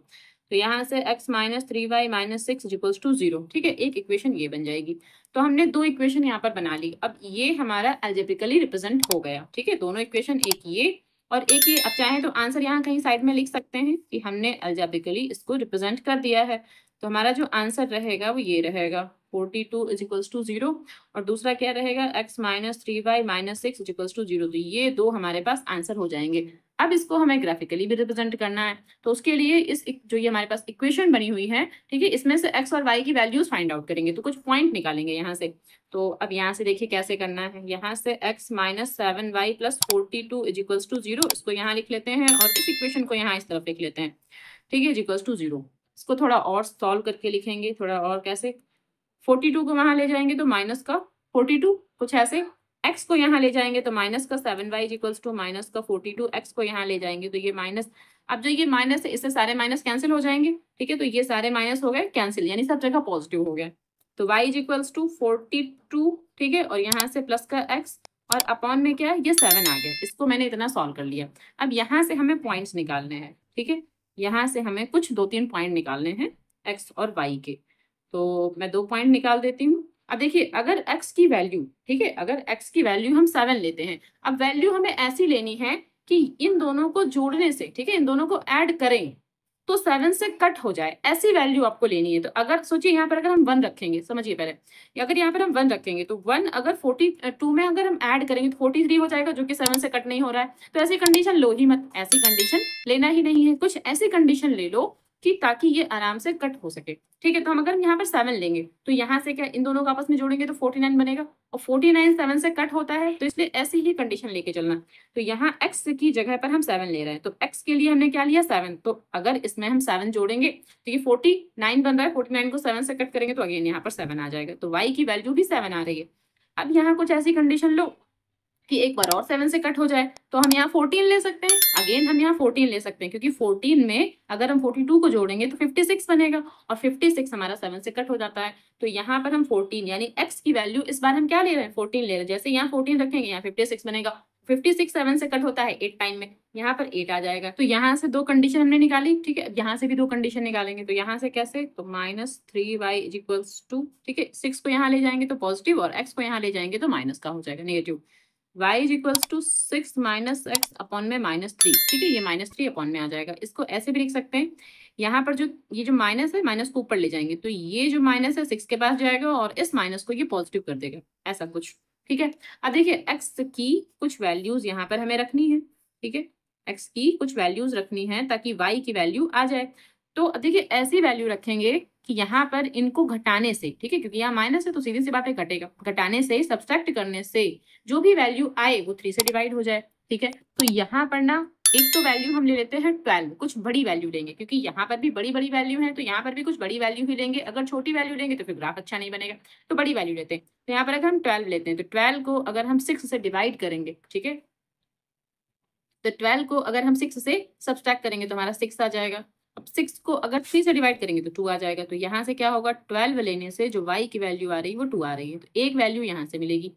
S1: तो यहाँ से x - 3y - 6 = 0। ठीक है, एक इक्वेशन ये बन जाएगी। तो हमने 2 इक्वेशन यहाँ पर बना ली। अब ये हमारा एल्जेब्रिकली रिप्रेजेंट हो गया। ठीक है, दोनों इक्वेशन, एक ये और एक ये। अब चाहे तो आंसर यहाँ कहीं साइड में लिख सकते हैं कि हमने एल्जेब्रिकली इसको रिप्रेजेंट कर दिया है। तो हमारा जो आंसर रहेगा वो ये रहेगा, 42 = 0, और दूसरा क्या रहेगा, x - 3y - 6 = 0। तो ये 2 हमारे पास आंसर हो जाएंगे। अब इसको हमें ग्राफिकली भी रिप्रेजेंट करना है, तो उसके लिए जो ये हमारे पास इक्वेशन बनी हुई है, ठीक है, इसमें से x और y की वैल्यूज फाइंड आउट करेंगे। तो कुछ पॉइंट निकालेंगे यहाँ से। तो अब यहाँ से देखिए कैसे करना है। यहाँ से x - 7y + 42 = 0, इसको यहाँ लिख लेते हैं, और इस इक्वेशन को यहाँ इस तरफ लिख लेते हैं। ठीक है, = 0। इसको थोड़ा और सॉल्व करके लिखेंगे, थोड़ा और कैसे, 42 को वहां ले जाएंगे तो माइनस का 42, कुछ ऐसे। x को यहाँ ले जाएंगे तो माइनस का 7y इक्वल्स टू माइनस का 42, x को यहाँ ले जाएंगे तो ये माइनस, अब जो ये माइनस है इससे सारे माइनस कैंसिल हो जाएंगे, ठीक है, तो ये सारे माइनस हो गए कैंसिल, यानी सब जगह पॉजिटिव हो गया। तो y इक्वल्स टू 42, ठीक है, और यहाँ से प्लस का x और अपॉन में क्या है, ये 7 आ गया। इसको मैंने इतना सॉल्व कर लिया। अब यहाँ से हमें पॉइंट्स निकालने हैं, ठीक है, यहाँ से हमें कुछ 2-3 पॉइंट निकालने हैं x और y के। तो मैं 2 पॉइंट निकाल देती हूँ। अब देखिए, अगर x की वैल्यू, ठीक है, अगर x की वैल्यू हम 7 लेते हैं, अब वैल्यू हमें ऐसी लेनी है कि इन दोनों को जोड़ने से, ठीक है, इन दोनों को ऐड करें तो 7 से कट हो जाए, ऐसी वैल्यू आपको लेनी है। तो अगर सोचिए यहाँ पर अगर हम 1 रखेंगे, समझिए पहले, अगर यहाँ पर हम 1 रखेंगे तो 1 अगर 42 में अगर हम ऐड करेंगे तो 43 हो जाएगा, जो कि 7 से कट नहीं हो रहा है। तो ऐसी कंडीशन लो ही मत, ऐसी कंडीशन लेना ही नहीं है। कुछ ऐसी कंडीशन ले लो कि ताकि ये आराम से कट हो सके, ठीक है। तो हम अगर यहाँ पर 7 लेंगे तो यहाँ से क्या, इन दोनों को आपस में जोड़ेंगे तो 49 बनेगा, और 49 7 से कट होता है, तो इसलिए ऐसी ही कंडीशन लेके चलना। तो यहाँ x की जगह पर हम 7 ले रहे हैं, तो x के लिए हमने क्या लिया, 7। तो अगर इसमें हम 7 जोड़ेंगे तो ये 49 बन रहा है, 49 को 7 से कट करेंगे तो अगेन यहाँ पर 7 आ जाएगा। तो y की वैल्यू भी 7 आ रही है। अब यहाँ कुछ ऐसी कंडीशन लो कि एक बार और 7 से कट हो जाए, तो हम यहाँ 14 ले सकते हैं। अगेन हम यहाँ 14 ले सकते हैं, क्योंकि 14 में अगर हम 42 को जोड़ेंगे तो 56 बनेगा, और 56 हमारा 7 से कट हो जाता है। तो यहाँ पर हम 14 यानी x की वैल्यू इस बार हम क्या ले रहे हैं, 14 ले रहे हैं। जैसे यहाँ 14 रखेंगे, यहाँ 56 बनेगा, 56 7 से कट होता है 8 टाइम में, यहाँ पर 8 आ जाएगा। तो यहाँ से 2 कंडीशन हमने निकाली, ठीक है। यहाँ से भी 2 कंडीशन निकालेंगे, तो यहाँ से कैसे, तो -3y इक्वल्स टू, ठीक है, 6 को यहाँ ले जाएंगे तो पॉजिटिव, और x को यहाँ ले जाएंगे तो माइनस का हो जाएगा, negative. y is equals to 6 minus x upon में -3, ठीक है, ये -3 अपॉन में आ जाएगा। इसको ऐसे भी लिख सकते हैं, यहाँ पर जो ये जो माइनस है, माइनस को ऊपर ले जाएंगे तो ये जो माइनस है 6 के पास जाएगा, और इस माइनस को ये पॉजिटिव कर देगा, ऐसा कुछ, ठीक है। अब देखिए, x की कुछ वैल्यूज यहाँ पर हमें रखनी है, ठीक है, x की कुछ वैल्यूज रखनी है ताकि y की वैल्यू आ जाए। तो देखिए, ऐसी वैल्यू रखेंगे कि यहाँ पर इनको घटाने से, ठीक है, क्योंकि यहाँ माइनस है तो सीधी सी बात है घटेगा, घटाने से, सब्सट्रैक्ट करने से जो भी वैल्यू आए वो 3 से डिवाइड हो जाए, ठीक है। तो यहाँ पर ना एक तो वैल्यू हम ले लेते हैं 12, कुछ बड़ी वैल्यू लेंगे, क्योंकि यहाँ पर भी बड़ी बड़ी वैल्यू है, तो यहाँ पर भी कुछ बड़ी वैल्यू ही लेंगे। अगर छोटी वैल्यू लेंगे तो फिर ग्राफ अच्छा नहीं बनेगा, तो बड़ी वैल्यू लेते हैं। तो यहाँ पर अगर हम 12 लेते हैं तो 12 को अगर हम 6 से डिवाइड करेंगे, ठीक है, तो 12 को अगर हम 6 से सब्सट्रैक्ट करेंगे तो हमारा 6 आ जाएगा। अब 6 को अगर 3 से डिवाइड करेंगे तो 2 आ जाएगा। तो यहाँ से क्या होगा, 12 लेने से जो y की वैल्यू आ रही है वो 2 आ रही है, तो एक वैल्यू यहाँ से मिलेगी।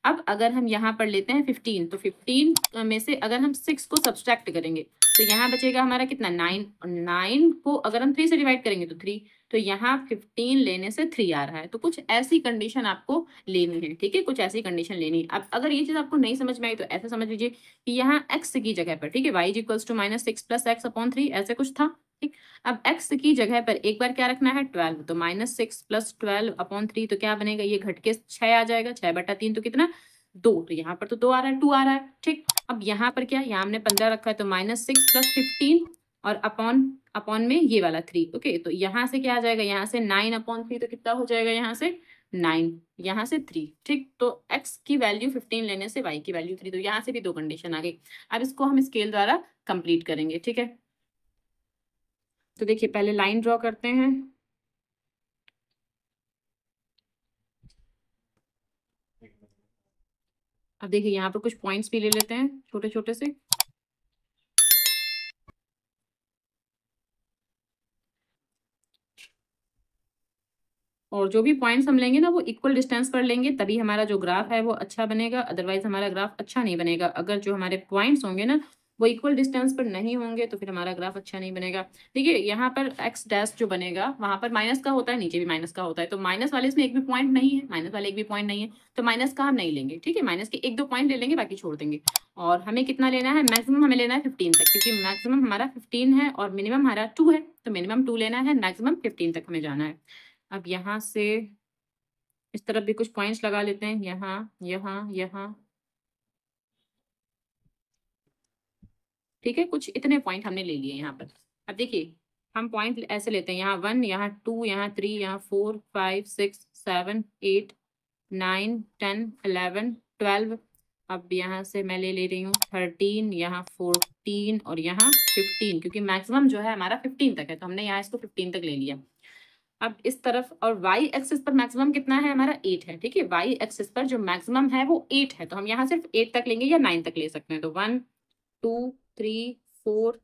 S1: अब अगर हम यहाँ पर लेते हैं 15, तो 15 में से अगर हम 6 को सब्सट्रैक्ट करेंगे तो यहाँ बचेगा हमारा कितना, 9, और 9 को अगर हम 3 से डिवाइड करेंगे तो 3, तो यहाँ 15 लेने से 3 आ रहा है। तो कुछ ऐसी कंडीशन आपको लेनी है, ठीक है, कुछ ऐसी कंडीशन लेनी है। अब अगर ये चीज आपको नहीं समझ में आई तो ऐसा समझ लीजिए कि यहाँ x की जगह पर, ठीक है, y equals to -6 + x upon 3 ऐसे कुछ था, ठीक। अब x की जगह पर एक बार क्या रखना है, 12, तो -6 + 12 अपॉन 3, तो क्या बनेगा, ये घट के 6 आ जाएगा, 6/3 तो कितना, 2, तो यहाँ पर तो 2 आ रहा है, 2 आ रहा है, ठीक। अब यहाँ पर क्या, यहाँ हमने 15 रखा है, तो -6 + 15 और अपॉन अपॉन में ये वाला 3, ओके। तो यहाँ से क्या आ जाएगा, यहाँ से 9/3, तो कितना हो जाएगा, यहाँ से 9, यहाँ से 3, ठीक। तो x की वैल्यू 15 लेने से y की वैल्यू 3, तो यहाँ से भी 2 कंडीशन आ गई। अब इसको हम स्केल द्वारा कंप्लीट करेंगे, ठीक है। तो देखिए, पहले लाइन ड्रॉ करते हैं। अब देखिए, यहाँ पर कुछ पॉइंट्स भी ले लेते हैं छोटे छोटे से। और जो भी पॉइंट्स हम लेंगे ना वो इक्वल डिस्टेंस पर लेंगे, तभी हमारा जो ग्राफ है वो अच्छा बनेगा, अदरवाइज हमारा ग्राफ अच्छा नहीं बनेगा। अगर जो हमारे पॉइंट्स होंगे ना वो इक्वल डिस्टेंस पर नहीं होंगे तो फिर हमारा ग्राफ अच्छा नहीं बनेगा। देखिए, यहाँ पर एक्स डैश जो बनेगा वहां पर माइनस का होता है, नीचे भी माइनस का होता है, तो माइनस वाले इसमें एक भी पॉइंट नहीं है, माइनस वाले एक भी पॉइंट नहीं है, तो माइनस का हम नहीं लेंगे, ठीक है। माइनस के 1-2 पॉइंट ले लेंगे, बाकी छोड़ देंगे। और हमें कितना लेना है, मैक्सिमम हमें लेना है 15 तक, क्योंकि मैक्सिमम हमारा 15 है और मिनिमम हमारा 2 है, तो मिनिमम 2 लेना है, मैक्सिमम 15 तक हमें जाना है। अब यहाँ से इस तरफ भी कुछ पॉइंट्स लगा लेते हैं, यहाँ यहाँ यहाँ, ठीक है। कुछ इतने पॉइंट हमने ले लिए यहाँ पर। अब देखिए, हम पॉइंट ऐसे लेते हैं, यहाँ 1, यहाँ 2, यहाँ 3, यहाँ 4, 5, 6, 7, 8, 9, 10, 11, 12। अब यहाँ से मैं ले रही हूँ 13, यहाँ 14 और यहाँ 15, क्योंकि मैक्सिमम जो है हमारा 15 तक है, तो हमने यहाँ इसको 15 तक ले लिया। अब इस तरफ, और y एक्सिस पर मैक्सिमम कितना है हमारा 8 है, ठीक है। y एक्सिस पर जो मैक्सिमम है वो 8 है, तो हम यहाँ सिर्फ 8 तक लेंगे या 9 तक ले सकते हैं। तो 1 2 3 4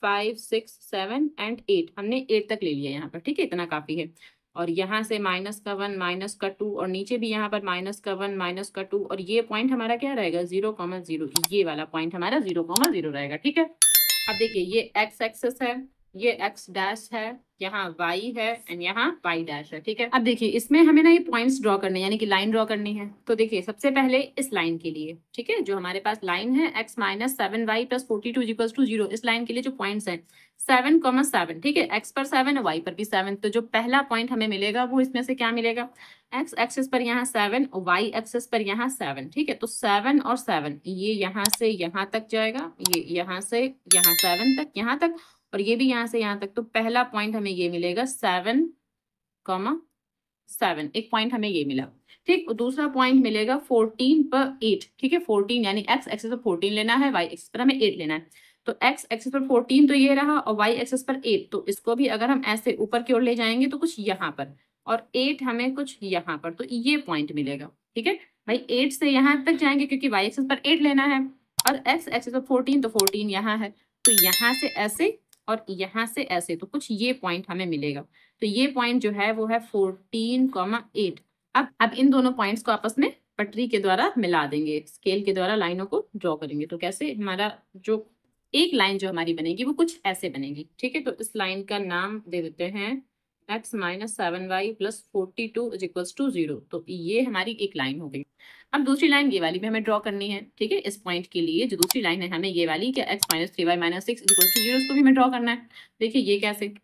S1: 5 6 7 एंड 8, हमने 8 तक ले लिया यहाँ पर, ठीक है, इतना काफी है। और यहाँ से -1 -2 और नीचे भी यहाँ पर -1 -2, और ये पॉइंट हमारा क्या रहेगा 0,0, ये वाला पॉइंट हमारा 0,0 रहेगा, ठीक है। अब देखिए ये x एक्सेस है, ये x डैश है, यहाँ y है एंड यहाँ y डैश है, ठीक है। अब देखिए इसमें हमें ना ये पॉइंट्स ड्रॉ करने यानी कि लाइन ड्रॉ करनी है। तो देखिए सबसे पहले इस लाइन के लिए, ठीक है, जो हमारे पास लाइन है x - 7y + 42 = 0, इस लाइन के लिए जो पॉइंट्स हैं 7,7, ठीक है, x पर 7 है, y पर भी 7, तो जो पहला पॉइंट हमें मिलेगा वो इसमें से क्या मिलेगा, x एक्सिस पर यहाँ 7 और y एक्सिस पर यहाँ 7, ठीक है। तो 7 और 7 ये यहाँ से यहाँ तक जाएगा, ये यहाँ से यहाँ 7 तक यहाँ तक, और ये भी यहाँ से यहाँ तक। तो पहला पॉइंट हमें ये मिलेगा 7,7, एक पॉइंट हमें ये मिला, ठीक। और दूसरा पॉइंट मिलेगा 14 पर 8, ठीक है, 14 यानी x एक्सिस पर 14 लेना है, y एक्सिस पर हमें 8 लेना है। तो x एक्सिस पर 14 तो ये रहा, और y एक्सिस पर 8, तो इसको भी अगर हम ऐसे ऊपर की ओर ले जाएंगे तो कुछ यहाँ पर, और 8 हमें कुछ यहाँ पर, तो ये पॉइंट मिलेगा, ठीक है भाई। 8 से यहाँ तक जाएंगे क्योंकि y एक्सिस पर 8 लेना है, और x एक्सिस पर 14, तो 14 यहाँ है, तो यहाँ से ऐसे और यहाँ से ऐसे, तो कुछ ये पॉइंट हमें मिलेगा। तो ये पॉइंट जो है वो है 14,8। अब इन दोनों पॉइंट्स को आपस में पटरी के द्वारा मिला देंगे, स्केल के द्वारा लाइनों को ड्रॉ करेंगे। तो कैसे, हमारा जो एक लाइन जो हमारी बनेगी वो कुछ ऐसे बनेगी, ठीक है। तो इस लाइन का नाम दे देते हैं x - 7y + 42 = 0, तो ये हमारी एक लाइन हो गई। अब दूसरी लाइन ये वाली भी हमें ड्रॉ करनी है, ठीक है। इस पॉइंट के लिए जो दूसरी लाइन है हमें ये वाली, कि x - 3y - 6 = 0, इसको भी हमें ड्रॉ करना है। देखिए ये कैसे,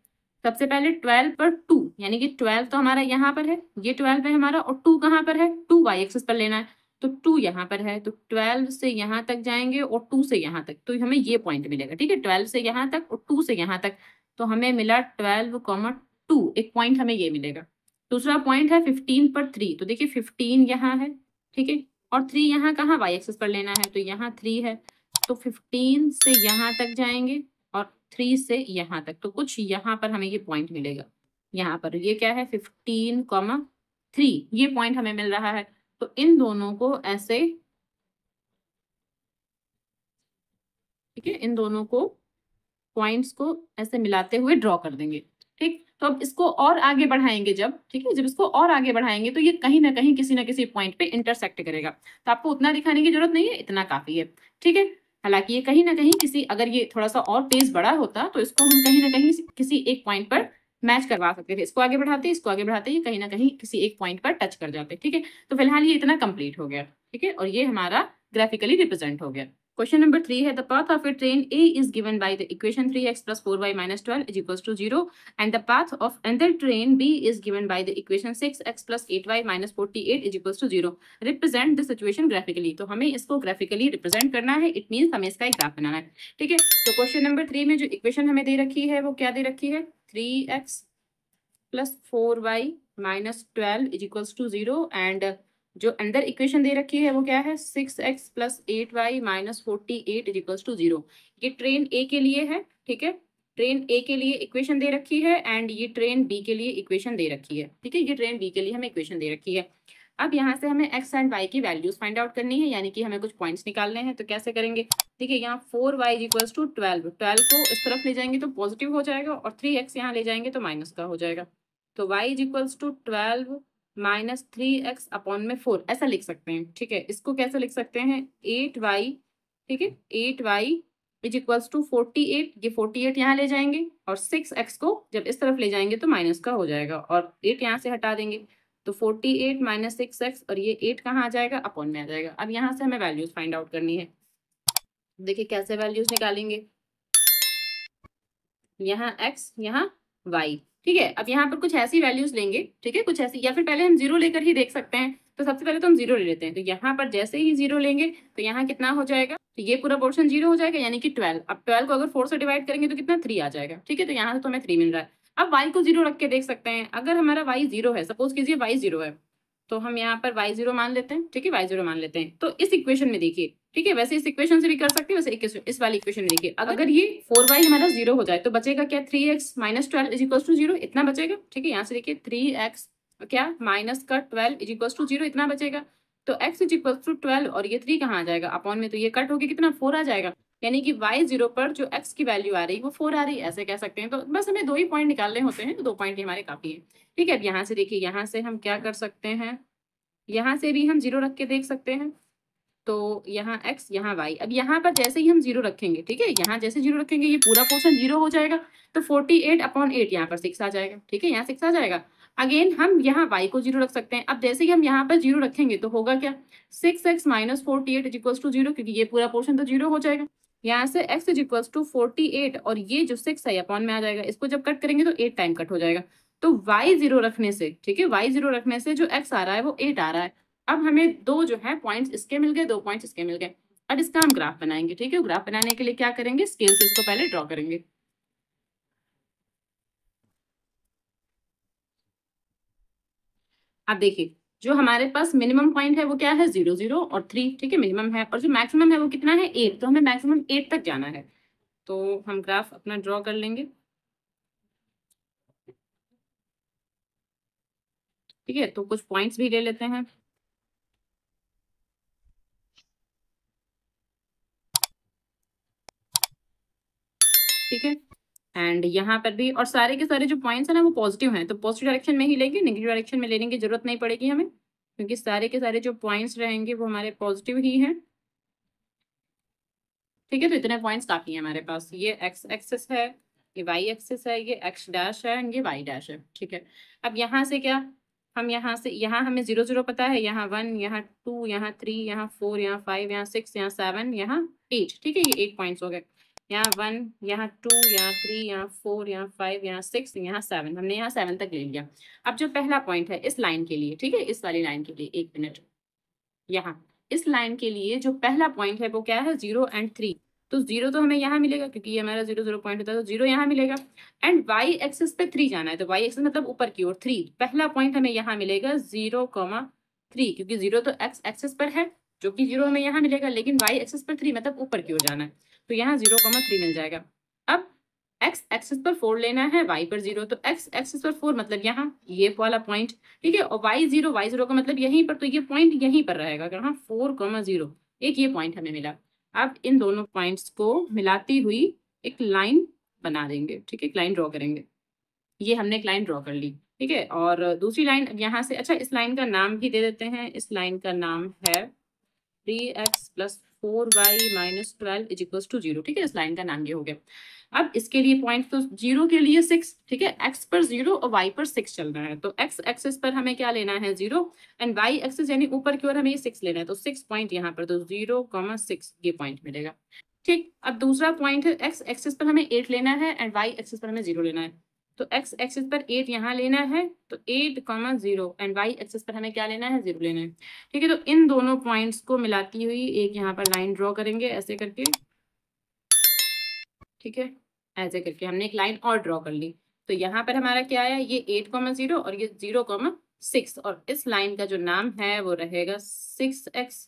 S1: सबसे पहले 12 पर 2, यानी कि 12 तो हमारा यहाँ पर है, ये 12 है हमारा, और 2 कहाँ पर है, 2 y एक्सिस पर लेना है, तो 2 यहाँ पर है, तो 12 से यहाँ तक जाएंगे और 2 से यहाँ तक, तो हमें ये पॉइंट मिलेगा, ठीक है। 12 से यहाँ तक और 2 से यहाँ तक, तो हमें मिला 12,2, एक पॉइंट हमें ये मिलेगा। दूसरा पॉइंट है 15 पर 3, तो देखिए 15 यहाँ है, ठीक है, और 3 यहाँ कहाँ y एक्सिस पर लेना है, तो यहाँ 3 है, तो 15 से यहाँ तक जाएंगे और 3 से यहाँ तक, तो कुछ यहाँ पर हमें ये पॉइंट मिलेगा। यहाँ पर ये क्या है 15,3, ये पॉइंट हमें मिल रहा है। तो इन दोनों को ऐसे, ठीक है, इन दोनों को पॉइंट्स को ऐसे मिलाते हुए ड्रॉ कर देंगे, ठीक। तो अब इसको और आगे बढ़ाएंगे जब, ठीक है, जब इसको और आगे बढ़ाएंगे तो ये कहीं ना कहीं किसी ना किसी पॉइंट पे इंटरसेक्ट करेगा। तो आपको उतना दिखाने की जरूरत नहीं है, इतना काफी है, ठीक है। हालांकि ये कहीं ना कहीं किसी, अगर ये थोड़ा सा और पेज बड़ा होता तो इसको हम कहीं ना कहीं किसी एक पॉइंट पर मैच करवा सकते थे। इसको आगे बढ़ाते, इसको आगे बढ़ाते, ये कहीं ना कहीं किसी एक पॉइंट पर टच कर जाते, ठीक है। तो फिलहाल ये इतना कंप्लीट हो गया, ठीक है, और ये हमारा ग्राफिकली रिप्रेजेंट हो गया। Question number 3 है, the path of a train A is given by the equation 3x + 4y - 12 = 0, and the path of another train B is given by the equation 6x + 8y - 48 = 0. Represent the situation graphically. तो हमें इसको graphically represent करना है, it means हमें इसका एक graph बनाना है, ठीक है। तो क्वेश्चन नंबर 3 में जो इक्वेशन हमें दे रखी है वो क्या दे रखी है, 3x + 4y - 12 = 0, एंड जो अंदर इक्वेशन दे रखी है वो क्या है, 6x + 8y - 48 = 0। ये ट्रेन ए के लिए है, ठीक है, ट्रेन ए के लिए इक्वेशन दे रखी है, एंड ये ट्रेन बी के लिए इक्वेशन दे रखी है, ठीक है, ये ट्रेन बी के लिए हमें इक्वेशन दे रखी है। अब यहाँ से हमें x एंड y की वैल्यूज फाइंड आउट करनी है, यानी कि हमें कुछ पॉइंट्स निकालने हैं। तो कैसे करेंगे, देखिए यहाँ 4y = 12, 12 को इस तरफ ले जाएंगे तो पॉजिटिव हो जाएगा, और 3x यहाँ ले जाएंगे तो माइनस का हो जाएगा। तो y = 12 - 3x अपॉन में 4, ऐसा लिख सकते हैं, ठीक है। इसको कैसे लिख सकते हैं, 8y, ठीक है, 8y = 48, ये 48 यहाँ ले जाएंगे, और 6x को जब इस तरफ ले जाएंगे तो माइनस का हो जाएगा, और 8 यहाँ से हटा देंगे, तो 48 - 6x, और ये 8 कहाँ आ जाएगा, अपॉन में आ जाएगा। अब यहाँ से हमें वैल्यूज फाइंड आउट करनी है। देखिए कैसे वैल्यूज निकालेंगे, यहाँ x, यहाँ y, ठीक है। अब यहाँ पर कुछ ऐसी वैल्यूज लेंगे, ठीक है, कुछ ऐसी, या फिर पहले हम 0 लेकर ही देख सकते हैं। तो सबसे पहले तो हम 0 ले लेते हैं, तो यहाँ पर जैसे ही 0 लेंगे तो यहाँ कितना हो जाएगा, तो ये पूरा पोर्शन 0 हो जाएगा, यानी कि 12। अब 12 को अगर 4 से डिवाइड करेंगे तो कितना, 3 आ जाएगा, ठीक है। तो यहाँ से तो हमें 3 मिल रहा है। अब y को 0 रख के देख सकते हैं, अगर हमारा y 0 है, सपोज कीजिए y 0 है, तो हम यहाँ पर y 0 मान लेते हैं, ठीक है, y 0 मान लेते हैं। तो इस इक्वेशन में देखिए ठीक है, वैसे इस इक्वेशन से भी कर सकते हैं, वैसे इस वाली इक्वेशन में देखिए, अगर ये 4y हमारा 0 हो जाए तो बचेगा क्या, 3x minus 12 is equal to 0, इतना बचेगा। ठीक है, यहाँ से देखिए 3x क्या माइनस का 12 इज इक्वल टू 0, इतना बचेगा। तो x इज इक्वल टू 12 और ये 3 कहाँ आ जाएगा, अपॉन में, तो ये कट होके कितना 4 आ जाएगा। यानी कि y0 पर जो x की वैल्यू आ रही है वो 4 आ रही है, ऐसे कह सकते हैं। तो बस हमें 2 ही पॉइंट निकालने होते हैं, तो 2 पॉइंट ही हमारे काफी है। ठीक है, अब यहाँ से देखिए, यहाँ से हम क्या कर सकते हैं, यहाँ से भी हम 0 रख के देख सकते हैं। तो यहाँ x यहाँ y, अब यहाँ पर जैसे ही हम 0 रखेंगे, ठीक है, यहाँ जैसे 0 रखेंगे ये पूरा पोर्शन 0 हो जाएगा। तो 48/8 यहाँ पर 6 आ जाएगा। ठीक है, यहाँ 6 आ जाएगा। अगेन हम यहाँ y को 0 रख सकते हैं। अब जैसे ही हम यहाँ पर 0 रखेंगे तो होगा क्या, 6x minus 48 is equal to 0, क्योंकि ये पूरा पोर्शन तो 0 हो जाएगा। यहाँ से x इज इक्वल टू 48 और ये जो 6 है अपॉन में आ जाएगा, इसको जब कट करेंगे तो 8 टाइम कट हो जाएगा। तो y0 रखने से, ठीक है, y0 रखने से जो x आ रहा है वो 8 आ रहा है। अब हमें दो जो है पॉइंट्स इसके मिल गए, 2 पॉइंट्स इसके मिल गए। अब इसका हम ग्राफ बनाएंगे। ठीक है, ग्राफ बनाने के लिए क्या करेंगे, स्केल से इसको पहले ड्रॉ करेंगे। अब देखिए, जो हमारे पास मिनिमम पॉइंट है वो क्या है, 0 0 और 3। ठीक है, मिनिमम है, और जो मैक्सिमम है वो कितना है, 8। तो हमें मैक्सिमम 8 तक जाना है। तो हम ग्राफ अपना ड्रॉ कर लेंगे। ठीक है, तो कुछ पॉइंट्स भी ले लेते हैं। ठीक है, एंड यहाँ पर भी, और सारे के सारे जो पॉइंट्स है ना वो पॉजिटिव हैं, तो पॉजिटिव डायरेक्शन में ही लेंगे, नेगेटिव डायरेक्शन में लेने की जरूरत नहीं पड़ेगी हमें, क्योंकि सारे के सारे जो पॉइंट्स रहेंगे वो हमारे पॉजिटिव ही हैं। ठीक है, तो इतने पॉइंट्स काफी है हमारे पास। ये एक्स एक्सिस है, ये वाई एक्सिस है, ये एक्स डैश है, ये वाई डैश है। ठीक है, अब यहाँ से क्या, हम यहाँ से, यहाँ हमें 0 0 पता है, यहाँ 1, यहाँ 2, यहाँ 3, यहाँ 4, यहाँ 5, यहाँ 6, यहाँ 7, यहाँ 8। ठीक है, ये 8 पॉइंट्स हो गए। यहाँ 1, यहाँ 2, यहाँ 3, यहाँ 4, यहाँ 5, यहाँ 6, यहाँ 7, हमने यहाँ 7 तक ले लिया। अब जो पहला पॉइंट है इस लाइन के लिए, ठीक है, इस वाली लाइन के लिए, 1 मिनट, यहाँ इस लाइन के लिए जो पहला पॉइंट है वो क्या है, 0 एंड 3। तो 0 तो हमें यहाँ मिलेगा, क्योंकि ये हमारा 0 0 पॉइंट होता है, तो 0 यहाँ मिलेगा। एंड वाई एक्सिस पे 3 जाना है, तो वाई एक्सिस मतलब ऊपर की ओर 3, पहला पॉइंट हमें यहाँ मिलेगा 0,3, क्योंकि 0 तो एक्स एक्सिस पर है, जो कि 0 हमें यहाँ मिलेगा, लेकिन वाई एक्सिस पर 3 मतलब ऊपर की ओर जाना है, तो यहाँ 0,3 मिल जाएगा। अब एक्स एक्सिस पर 4 लेना है, वाई पर 0, तो एक्स एक्सिस पर 4 मतलब यहाँ ये वाला पॉइंट। ठीक है, और y0 का मतलब यहीं पर, तो ये पॉइंट यहीं पर रहेगा, कहाँ, 4,0, एक ये पॉइंट हमें मिला। अब इन दोनों पॉइंट्स को मिलाती हुई एक लाइन बना देंगे। ठीक है, एक लाइन ड्रॉ करेंगे। ये हमने एक लाइन ड्रॉ कर ली। ठीक है, और दूसरी लाइन यहाँ से, अच्छा इस लाइन का नाम भी दे देते हैं, इस लाइन का नाम है 3x plus 4y minus 12 is equal to 0। ठीक है, इस लाइन का नाम ये हो गया। अब इसके लिए पॉइंट, तो 0 के लिए 6, ठीक है, x पर 0 और y पर 6 चल रहा है, तो x एक्सिस पर हमें क्या लेना है, 0, एंड y एक्सिस यानी ऊपर की ओर हमें 6 लेना है, तो 6 पॉइंट यहाँ पर, तो 0,6 ये पॉइंट मिलेगा। ठीक, अब दूसरा पॉइंट है, x एक्सिस पर हमें 8 लेना है एंड y एक्सिस पर हमें 0 लेना है, तो x एक्सिस पर 8 यहाँ लेना है, तो 8,0, एंड y एक्सिस पर हमें क्या लेना है, 0 लेना है। ठीक है, तो इन दोनों पॉइंट्स को मिलाती हुई एक यहाँ पर लाइन ड्रॉ करेंगे, ऐसे करके। ठीक है, ऐसे करके हमने एक लाइन और ड्रॉ कर ली। तो यहाँ पर हमारा क्या आया, ये 8,0 और ये 0,6, और इस लाइन का जो नाम है वो रहेगा 6x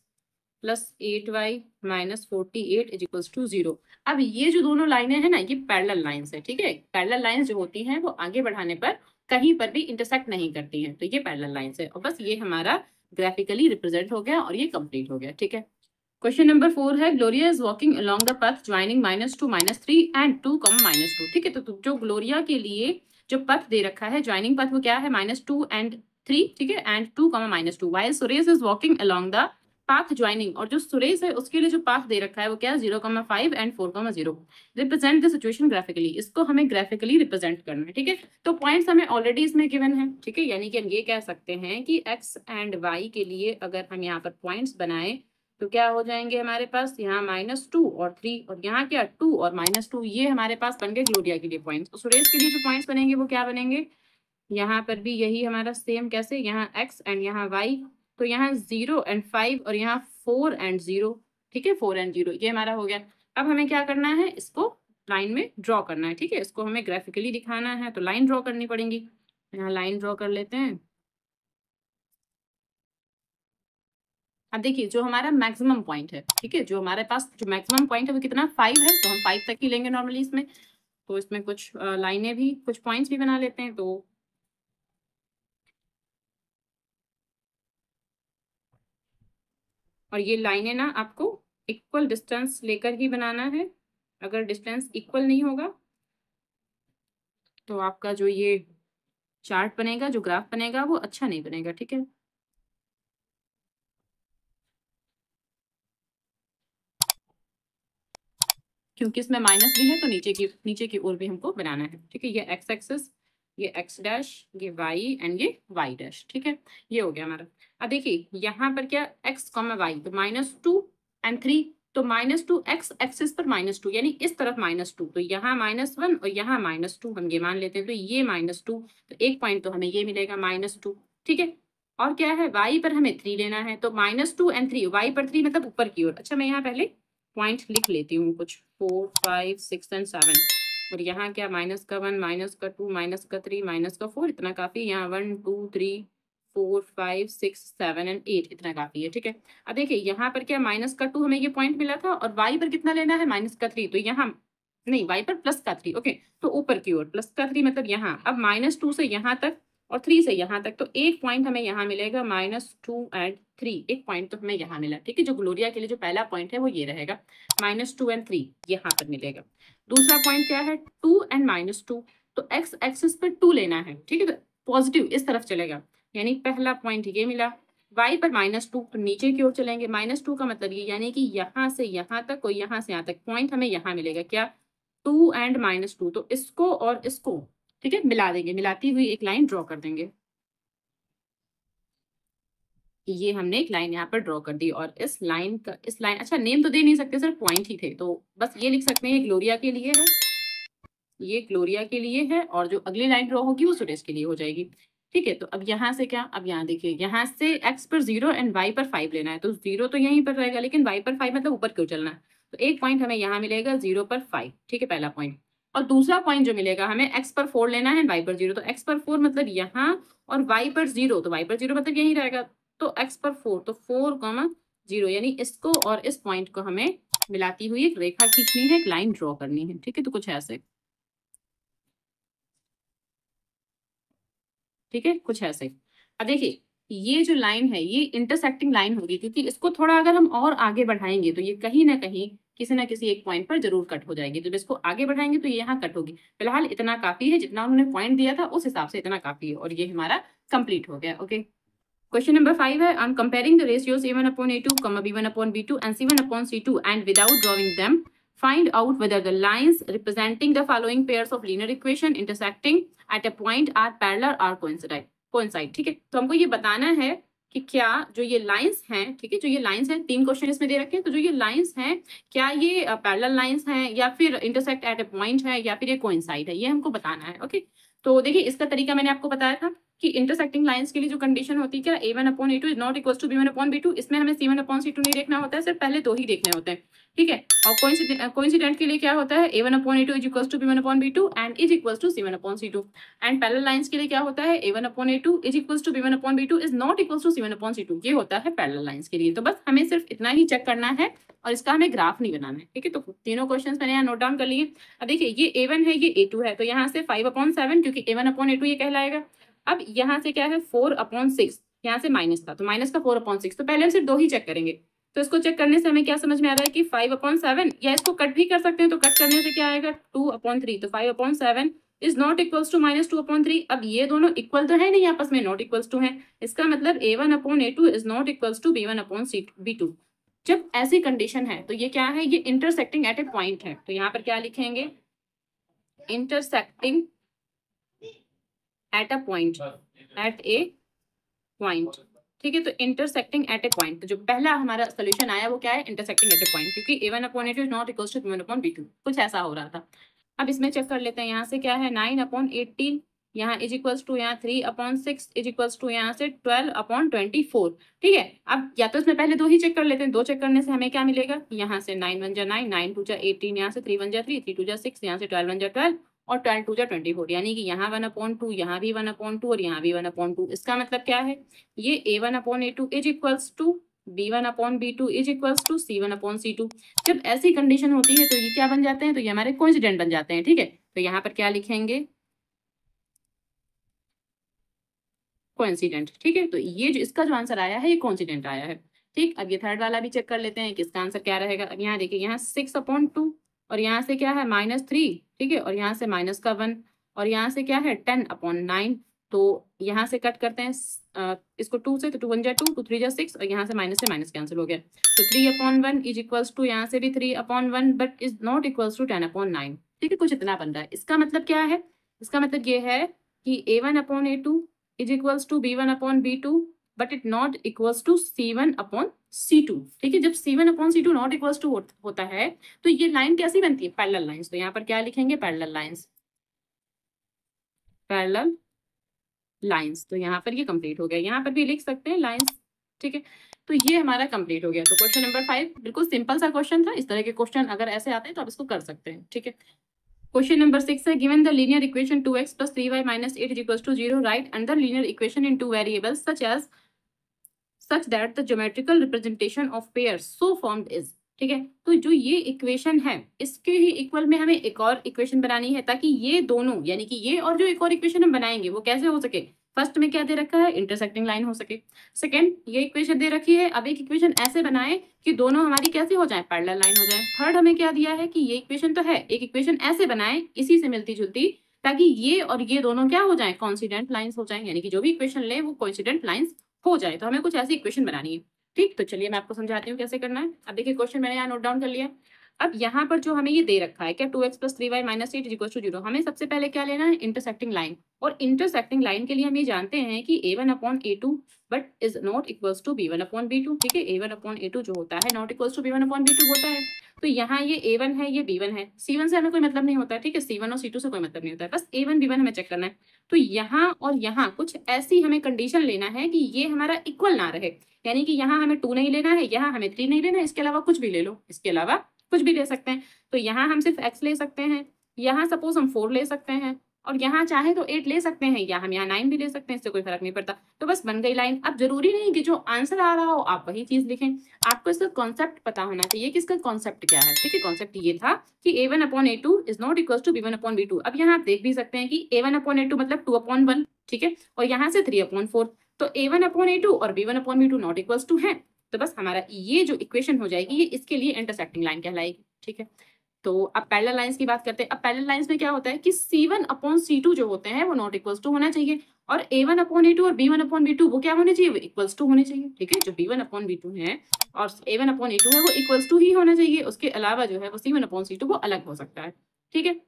S1: plus 8y minus 48 is equals to 0। अब ये जो दोनों लाइनें हैं ना, ये पैरेलल लाइंस है। ठीक है, पैरेलल लाइंस जो होती हैं वो आगे बढ़ाने पर कहीं पर भी इंटरसेक्ट नहीं करती हैं, तो ये पैरेलल लाइंस है, और बस ये हमारा ग्राफिकली रिप्रेजेंट हो गया और ये कंप्लीट हो गया। ठीक है, क्वेश्चन नंबर 4 है, Gloria is walking along the path joining -2 -3 and 2, -2। ठीक है, तो जो ग्लोरिया के लिए जो पथ दे रखा है, ज्वाइनिंग पथ, वो क्या है, -2 एंड 3। ठीक है, and 2, -2, while Suresh is walking along the path joining, और जो सुरेश है उसके लिए जो पाथ दे रखा है वो क्या है, 0,5 and 4,0। Represent the situation graphically, इसको हमें ग्राफिकली रिप्रेजेंट करना है। ठीक है, तो पॉइंट्स हमें ऑलरेडी इसमें गिवन है। ठीक है, यानी कि हम ये कह सकते हैं कि एक्स एंड वाई के लिए अगर हम यहाँ पर पॉइंट्स बनाए तो क्या हो जाएंगे हमारे पास, यहाँ -2 और 3, और यहाँ क्या 2 और -2, ये हमारे पास बन गए ग्लोरिया के लिए पॉइंट्स। और सुरेश के लिए जो पॉइंट्स बनेंगे वो क्या बनेंगे, यहाँ पर भी यही हमारा सेम, कैसे, यहाँ x एंड यहाँ y, तो यहाँ 0 एंड 5 और यहाँ 4 एंड 0। ठीक है, 4 एंड 0 ये हमारा हो गया। अब हमें क्या करना है, इसको लाइन में ड्रॉ करना है। ठीक है, इसको हमें ग्राफिकली दिखाना है, तो लाइन ड्रॉ करनी पड़ेगी। यहाँ लाइन ड्रॉ कर लेते हैं। अब देखिए जो हमारा मैक्सिमम पॉइंट है, ठीक है, जो हमारे पास जो मैक्सिमम पॉइंट है वो कितना 5 है, तो हम 5 तक ही लेंगे नॉर्मली इसमें। तो इसमें कुछ लाइनें भी, कुछ पॉइंट्स भी बना लेते हैं। तो और ये लाइनें ना आपको इक्वल डिस्टेंस लेकर ही बनाना है। अगर डिस्टेंस इक्वल नहीं होगा तो आपका जो ये चार्ट बनेगा, जो ग्राफ बनेगा, वो अच्छा नहीं बनेगा, ठीक है। क्योंकि इसमें माइनस भी है तो नीचे की ओर भी हमको बनाना है, ठीक है। ये एक्स एक्सिस, ये एक्स डैश, ये वाई एंड ये वाई डैश, ठीक है। ये हो गया हमारा। अब देखिए यहाँ पर क्या एक्स कॉमा वाई, तो -2 and 3, तो -2 एक्स एक्सिस पर -2 यानी इस तरफ -2, तो यहाँ -1 और यहाँ -2 हम ये मान लेते हैं, तो ये -2, तो एक पॉइंट तो हमें ये मिलेगा -2, ठीक है। और क्या है, वाई पर हमें 3 लेना है, तो -2 and 3, वाई पर 3 मतलब ऊपर की ओर। अच्छा मैं यहाँ पहले पॉइंट लिख लेती हूँ कुछ, 4 5 6 एंड 7, और यहाँ क्या -1 -2 -3 -4, इतना काफी। यहाँ 1 2 3 4 5 6 7 एंड 8, इतना काफी है, ठीक है। अब देखिए यहाँ पर क्या -2 हमें ये पॉइंट मिला था, और y पर कितना लेना है -3, तो यहाँ नहीं, y पर +3, ओके। तो ऊपर की ओर +3 मतलब यहाँ। अब -2 से यहाँ तक और 3 से यहाँ तक, तो एक पॉइंट हमें यहाँ मिलेगा -2 and 3, एक पॉइंट तो हमें यहाँ मिला, ठीक है। जो ग्लोरिया के लिए जो पहला पॉइंट है वो ये रहेगा, -2 and 3 यहाँ पर मिलेगा। दूसरा पॉइंट क्या है, 2 and -2, तो एक्स एक्सिस पर 2 लेना है, ठीक है, तो पॉजिटिव इस तरफ चलेगा, यानी पहला पॉइंट ये मिला। y पर -2, तो नीचे की ओर चलेंगे, -2 का मतलब ये, यानी कि यहाँ से यहाँ तक और यहाँ से यहाँ तक पॉइंट हमें यहाँ मिलेगा, क्या 2 and -2, तो इसको और इसको, ठीक है, मिला देंगे, मिलाती हुई एक लाइन ड्रॉ कर देंगे। ये हमने एक लाइन यहाँ पर ड्रॉ कर दी, और इस लाइन का, इस लाइन, अच्छा नेम तो दे नहीं सकते, सिर्फ पॉइंट ही थे, तो बस ये लिख सकते हैं ग्लोरिया के लिए है, ये ग्लोरिया के लिए है, और जो अगली लाइन ड्रॉ होगी वो सुरेश के लिए हो जाएगी, ठीक है। तो अब यहाँ से क्या, अब यहाँ देखिए, यहाँ से x पर 0 एंड y पर 5 लेना है, तो 0 तो यहीं पर रहेगा, लेकिन y पर 5 मतलब ऊपर क्यों चलना है, तो एक पॉइंट हमें यहाँ मिलेगा 0 पर 5, ठीक है, पहला पॉइंट। और दूसरा पॉइंट जो मिलेगा हमें, x पर 4 लेना है, y पर 0, तो x पर 4 मतलब यहाँ, और y पर 0, तो y पर 0 मतलब यहीं रहेगा, तो x पर 4, तो 4,0, यानी इसको और इस पॉइंट को हमें मिलाती हुई एक रेखा खींचनी है, एक लाइन ड्रॉ करनी है, ठीक है। तो कुछ ऐसे, ठीक है, कुछ ऐसे। अब देखिए ये जो लाइन है ये इंटरसेक्टिंग लाइन होगी, क्योंकि इसको थोड़ा अगर हम और आगे बढ़ाएंगे तो ये कहीं ना कहीं किसी ना किसी एक पॉइंट पर जरूर कट हो जाएगी, जब इसको आगे बढ़ाएंगे तो ये यहाँ कट होगी। फिलहाल इतना काफी है, जितना उन्होंने पॉइंट दिया था उस हिसाब से इतना काफी है, और ये हमारा कंप्लीट हो गया, ओके। क्वेश्चन नंबर 5 है, I am comparing the ratios a1/a2, b1/b2 and c1/c2, and without drawing them, find out whether the lines representing the following pairs of linear equation intersecting at a point are parallel or coincide, ठीक है। तो हमको ये बताना है कि क्या जो ये लाइंस हैं, ठीक है, जो ये लाइंस हैं, 3 क्वेश्चन इसमें दे रखे हैं, तो जो ये लाइंस हैं क्या ये पैरेलल लाइंस हैं, या फिर इंटरसेक्ट एट ए पॉइंट है, या फिर ये कोइंसाइड है, ये हमको बताना है, ओके। तो देखिए इसका तरीका मैंने आपको बताया था कि इंटरसेक्टिंग लाइंस के लिए जो कंडीशन होती है, क्या a1/a2 is not equal to b1/b2, इसमें हमें c1/c2 नहीं देखना होता है, सिर्फ पहले 2 ही देखने होते हैं, ठीक है। और कोइंसिडेंट के लिए क्या होता है, a1/a2 is equal to b1/b2 and is equal to c1/c2। And parallel lines के लिए क्या होता है, a1/a2 is equal to b1/b2 is not equal to c1/c2, ये होता है पैरेलल लाइंस के लिए। तो बस हमें सिर्फ इतना ही चेक करना है, और इसका हमें ग्राफ नहीं बनाना है, ठीक है। तो तीनों क्वेश्चंस मैंने यहाँ नोट डाउन कर लिए। अब देखिए ये a1 है, ये a2 है, तो यहाँ से 5/7, क्योंकि a1/a2 ये कहलाएगा। अब यहाँ से क्या है, 4/6, यहाँ से माइनस था, तो माइनस का 4/6, तो पहले हम सिर्फ 2 ही चेक करेंगे। तो इसको चेक करने से हमें क्या समझ में आ रहा है कि 5/7, या इसको कट भी कर सकते हैं, तो कट करने से क्या आएगा 2/3, तो 5/7 इज नॉट इक्वल्स टू -2/3। अब ये दोनों इक्वल तो है नहीं, आपस में नॉट इक्वल्स टू है, इसका मतलब a1/a2 is not equals to b1/b2। जब ऐसी कंडीशन है तो ये क्या है, ये इंटरसेक्टिंग एट ए पॉइंट है, तो यहाँ पर क्या लिखेंगे, intersecting at a point, at a point, ठीक है। तो इंटरसेक्टिंग एट ए पॉइंट, तो जो पहला हमारा सोल्यूशन आया वो क्या है, इंटरसेक्टिंग एट ए पॉइंट, क्योंकि a1/a2 is not equal to b1/b2, कुछ ऐसा हो रहा था। अब इसमें चेक कर लेते हैं, यहाँ से क्या है 9/18, यहाँ इज इक्वल्स टू, यहाँ 3/6 इज इक्वल्स टू, यहाँ से 12/24, ठीक है। अब या तो इसमें पहले 2 ही चेक कर लेते हैं, 2 चेक करने से हमें क्या मिलेगा, यहाँ से 9 1 जा 9, 9 2 जा 18, यहाँ से 3 1 जा 3, 3 2 जा 6, यहाँ से 12 1 जा 12, और 12 2 जा 24, यानी कि यहाँ 1/2, यहाँ भी 1/2 और यहाँ भी 1/2। इसका मतलब क्या है, ये a1/a2 is equals to B1/B2 is equals to C1/C2। जब ऐसी कंडीशन होती है तो ये क्या बन जाते हैं, तो ये हमारे कोइंसिडेंट बन जाते हैं। ठीक है, तो यहाँ पर क्या लिखेंगे, कोइंसिडेंट। ठीक है, तो ये जो इसका जो आंसर आया है ये कोइंसिडेंट आया है। ठीक, अब ये थर्ड वाला भी चेक कर लेते हैं कि इसका आंसर क्या रहेगा। अब यहाँ देखिए, यहाँ 6/2 और यहाँ से क्या है -3। ठीक है, और यहाँ से माइनस का 1 और यहाँ से क्या है 10/9। तो यहाँ से कट करते हैं इसको 2 से, तो 2 1 जा 2, 2 3 जा 6 और यहाँ से माइनस कैंसिल हो गया। तो 3/1 इज इक्वल्स टू, यहाँ से भी 3/1 but is not equals to 10/9। ठीक है, कुछ इतना बन रहा है। इसका मतलब क्या है, इसका मतलब ये है कि A1/A2 is equals to B1/B2 but it not equals to C1/C2। ठीक है, जब C1/C2 नॉट इक्वल्स टू होता है तो ये लाइन कैसी बनती है, पैरेलल लाइंस। तो यहाँ पर क्या लिखेंगे, पैरेलल लाइंस, पैरेलल लाइंस। तो यहाँ पर ये कंप्लीट हो गया, यहाँ पर भी लिख सकते हैं लाइंस। ठीक है, तो ये हमारा कंप्लीट हो गया। तो क्वेश्चन नंबर 5 बिल्कुल सिंपल सा क्वेश्चन था। इस तरह के क्वेश्चन अगर ऐसे आते हैं तो आप इसको कर सकते हैं। ठीक है, क्वेश्चन नंबर 6 है, given the linear equation 2x + 3y - 8 is equals to 0, write another linear equation in two variables such that the geometrical representation of pairs so formed is। ठीक है, तो जो ये इक्वेशन है इसके ही इक्वल में हमें एक और इक्वेशन बनानी है ताकि ये दोनों, यानी कि ये और जो एक और इक्वेशन हम बनाएंगे वो कैसे हो सके। फर्स्ट में क्या दे रखा है, इंटरसेक्टिंग लाइन हो सके। सेकंड, ये इक्वेशन दे रखी है, अब एक इक्वेशन ऐसे बनाए कि दोनों हमारी कैसे हो जाए, पैरेलल लाइन हो जाए। थर्ड हमें क्या दिया है कि ये इक्वेशन तो है, एक इक्वेशन ऐसे बनाए इसी से मिलती जुलती ताकि ये और ये दोनों क्या हो जाए, कोइंसिडेंट लाइंस हो जाए, यानी कि जो भी इक्वेशन ले वो कोइंसिडेंट लाइंस हो जाए। तो हमें कुछ ऐसी इक्वेशन बनानी है। ठीक, तो चलिए मैं आपको समझाती हूँ कैसे करना है। अब देखिए क्वेश्चन मैंने यहाँ नोट डाउन कर लिया। अब यहाँ पर जो हमें ये दे रखा है क्या, 2x + 3y - 8 is equal to 0, हमें सबसे पहले क्या लेना है, इंटरसेक्टिंग लाइन। और इंटरसेक्टिंग लाइन के लिए हम ये जानते हैं कि A1/A2 but is not equals to B1/B2। ठीक है, A1/A2 जो होता है नॉट इक्वल्स टू B1/B2 होता है। तो यहाँ ये A1 है, ये B1 है। C1 से हमें कोई मतलब नहीं होता है। ठीक है, C1 और C2 से कोई मतलब नहीं होता है, बस A1 B1 हमें चेक करना है। तो यहाँ और यहाँ कुछ ऐसी हमें कंडीशन लेना है कि ये हमारा इक्वल ना रहे, यानी कि यहाँ हमें 2 नहीं लेना है, यहाँ हमें 3 नहीं लेना है, इसके अलावा कुछ भी ले लो, इसके अलावा कुछ भी ले सकते हैं। तो यहाँ हम सिर्फ x ले सकते हैं, यहाँ सपोज हम 4 ले सकते हैं और यहाँ चाहे तो 8 ले सकते हैं, या हम यहाँ 9 भी ले सकते हैं, इससे कोई फर्क नहीं पड़ता। तो बस बन गई लाइन। अब जरूरी नहीं कि जो आंसर आ रहा हो आप वही चीज लिखें, आपको इसका कॉन्सेप्ट पता होना चाहिए कि इसका कॉन्सेप्ट क्या है। ठीक है, कॉन्सेप्ट ये था कि A1/A2 is not equal to B1/B2। अब यहाँ आप देख भी सकते हैं कि A1/A2 मतलब 2/1। ठीक है, और यहाँ से 3/4। तो A1/A2 और B1/B2 नॉट इक्वल्स टू है, तो बस हमारा ये जो इक्वेशन हो जाएगी ये इसके लिए इंटरसेक्टिंग लाइन कहलाएगी। ठीक है, तो अब पैरेलल लाइंस की बात करते हैं। अब पैरेलल लाइंस में क्या होता है कि C1/C2 जो होते हैं वो नॉट इक्वल्स टू होना चाहिए और A1/A2 और B1/B2 वो क्या होने चाहिए, वो इक्वल्स टू होने चाहिए। ठीक है, जो B1/B2 है और A1/A2 है वो इक्वल्स टू ही होना चाहिए, उसके अलावा जो है वो C1/C2 वो अलग हो सकता है। ठीक है,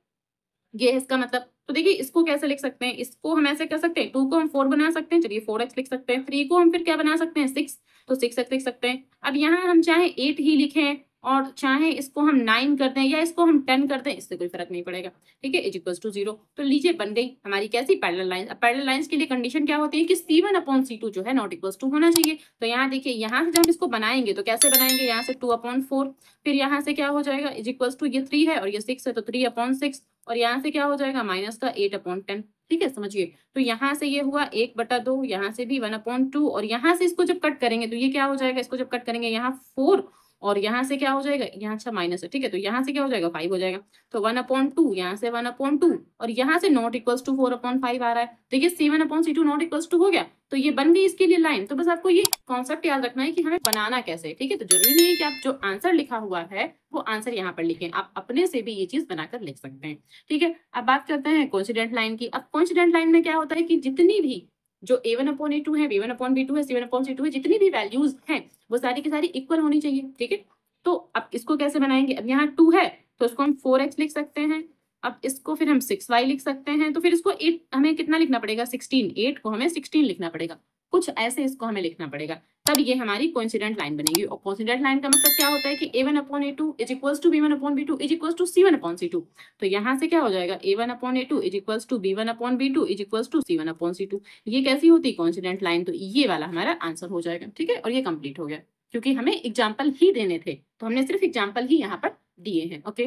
S1: ये है इसका मतलब। तो देखिए इसको कैसे लिख सकते हैं, इसको हम ऐसे कर सकते हैं, 2 को हम 4 बना सकते हैं, चलिए 4x लिख सकते हैं। 3 को हम फिर क्या बना सकते हैं, 6, तो 6x लिख सकते हैं। अब यहाँ हम चाहे 8 ही लिखें और चाहे इसको हम 9 कर दें या इसको हम 10 कर दें, इससे कोई फर्क नहीं पड़ेगा। ठीक है, इज इक्वल्स टू 0। तो लीजिए बन गई हमारी कैसी, पैरेलल लाइन। अब पैरेलल लाइंस के लिए कंडीशन क्या होती है कि C1/C2 जो है नॉट इक्वल्स टू होना चाहिए। तो यहाँ देखिए, यहाँ से जब हम इसको बनाएंगे तो कैसे बनाएंगे, यहाँ से 2/4, फिर यहाँ से क्या हो जाएगा, इज इक्वल्स टू ये 3 है और ये 6 है तो 3/6 और यहाँ से क्या हो जाएगा माइनस का 8/10। ठीक है, समझिए। तो यहाँ से ये हुआ 1/2, यहाँ से भी 1/2 और यहाँ से इसको जब कट करेंगे तो ये क्या हो जाएगा, इसको जब कट करेंगे यहाँ 4 और यहाँ से क्या हो जाएगा, यहाँ अच्छा माइनस है। ठीक है, तो यहाँ से क्या हो जाएगा 5 हो जाएगा। तो 1/2, यहाँ से 1/2 और यहाँ से नॉट इक्वल्स टू 4/5 आ रहा है। देखिए C1/C2 नॉट इक्वल्स टू हो गया, तो ये बन गई इसके लिए लाइन। तो बस आपको ये कॉन्सेप्ट याद रखना है कि हमें बनाना कैसे है। ठीक है, तो जरूरी नहीं है कि आप जो आंसर लिखा हुआ है वो आंसर यहाँ पर लिखें, आप अपने से भी ये चीज बनाकर लिख सकते हैं। ठीक है, अब बात करते हैं कोइंसिडेंट लाइन की। अब कोइंसिडेंट लाइन में क्या होता है कि जितनी भी जो A1/A2 है, B1/B2 है, C1/C2 है, जितनी भी वैल्यूज हैं वो सारी की सारी इक्वल होनी चाहिए। ठीक है, तो अब इसको कैसे बनाएंगे, अब यहाँ 2 है तो इसको हम 4x लिख सकते हैं। अब इसको फिर हम 6y लिख सकते हैं, तो फिर इसको 8 हमें कितना लिखना पड़ेगा, 16। 8 को हमें 16 लिखना पड़ेगा, कुछ ऐसे इसको हमें लिखना पड़ेगा, तब ये हमारी कोइंसिडेंट लाइन बनेगी। और कोइंसिडेंट लाइन का मतलब क्या होता है कि A1/A2 is equals to B1/B2 is equals to C1/C2। तो यहाँ से क्या हो जाएगा, A1/A2 is equals to B1/B2 is equals to C1/C2। ये कैसी होती है कोइंसिडेंट लाइन, तो ये वाला हमारा आंसर हो जाएगा। ठीक है, और ये कंप्लीट हो गया क्योंकि हमें एग्जाम्पल ही देने थे तो हमने सिर्फ एग्जाम्पल ही यहाँ पर दिए हैं। ओके,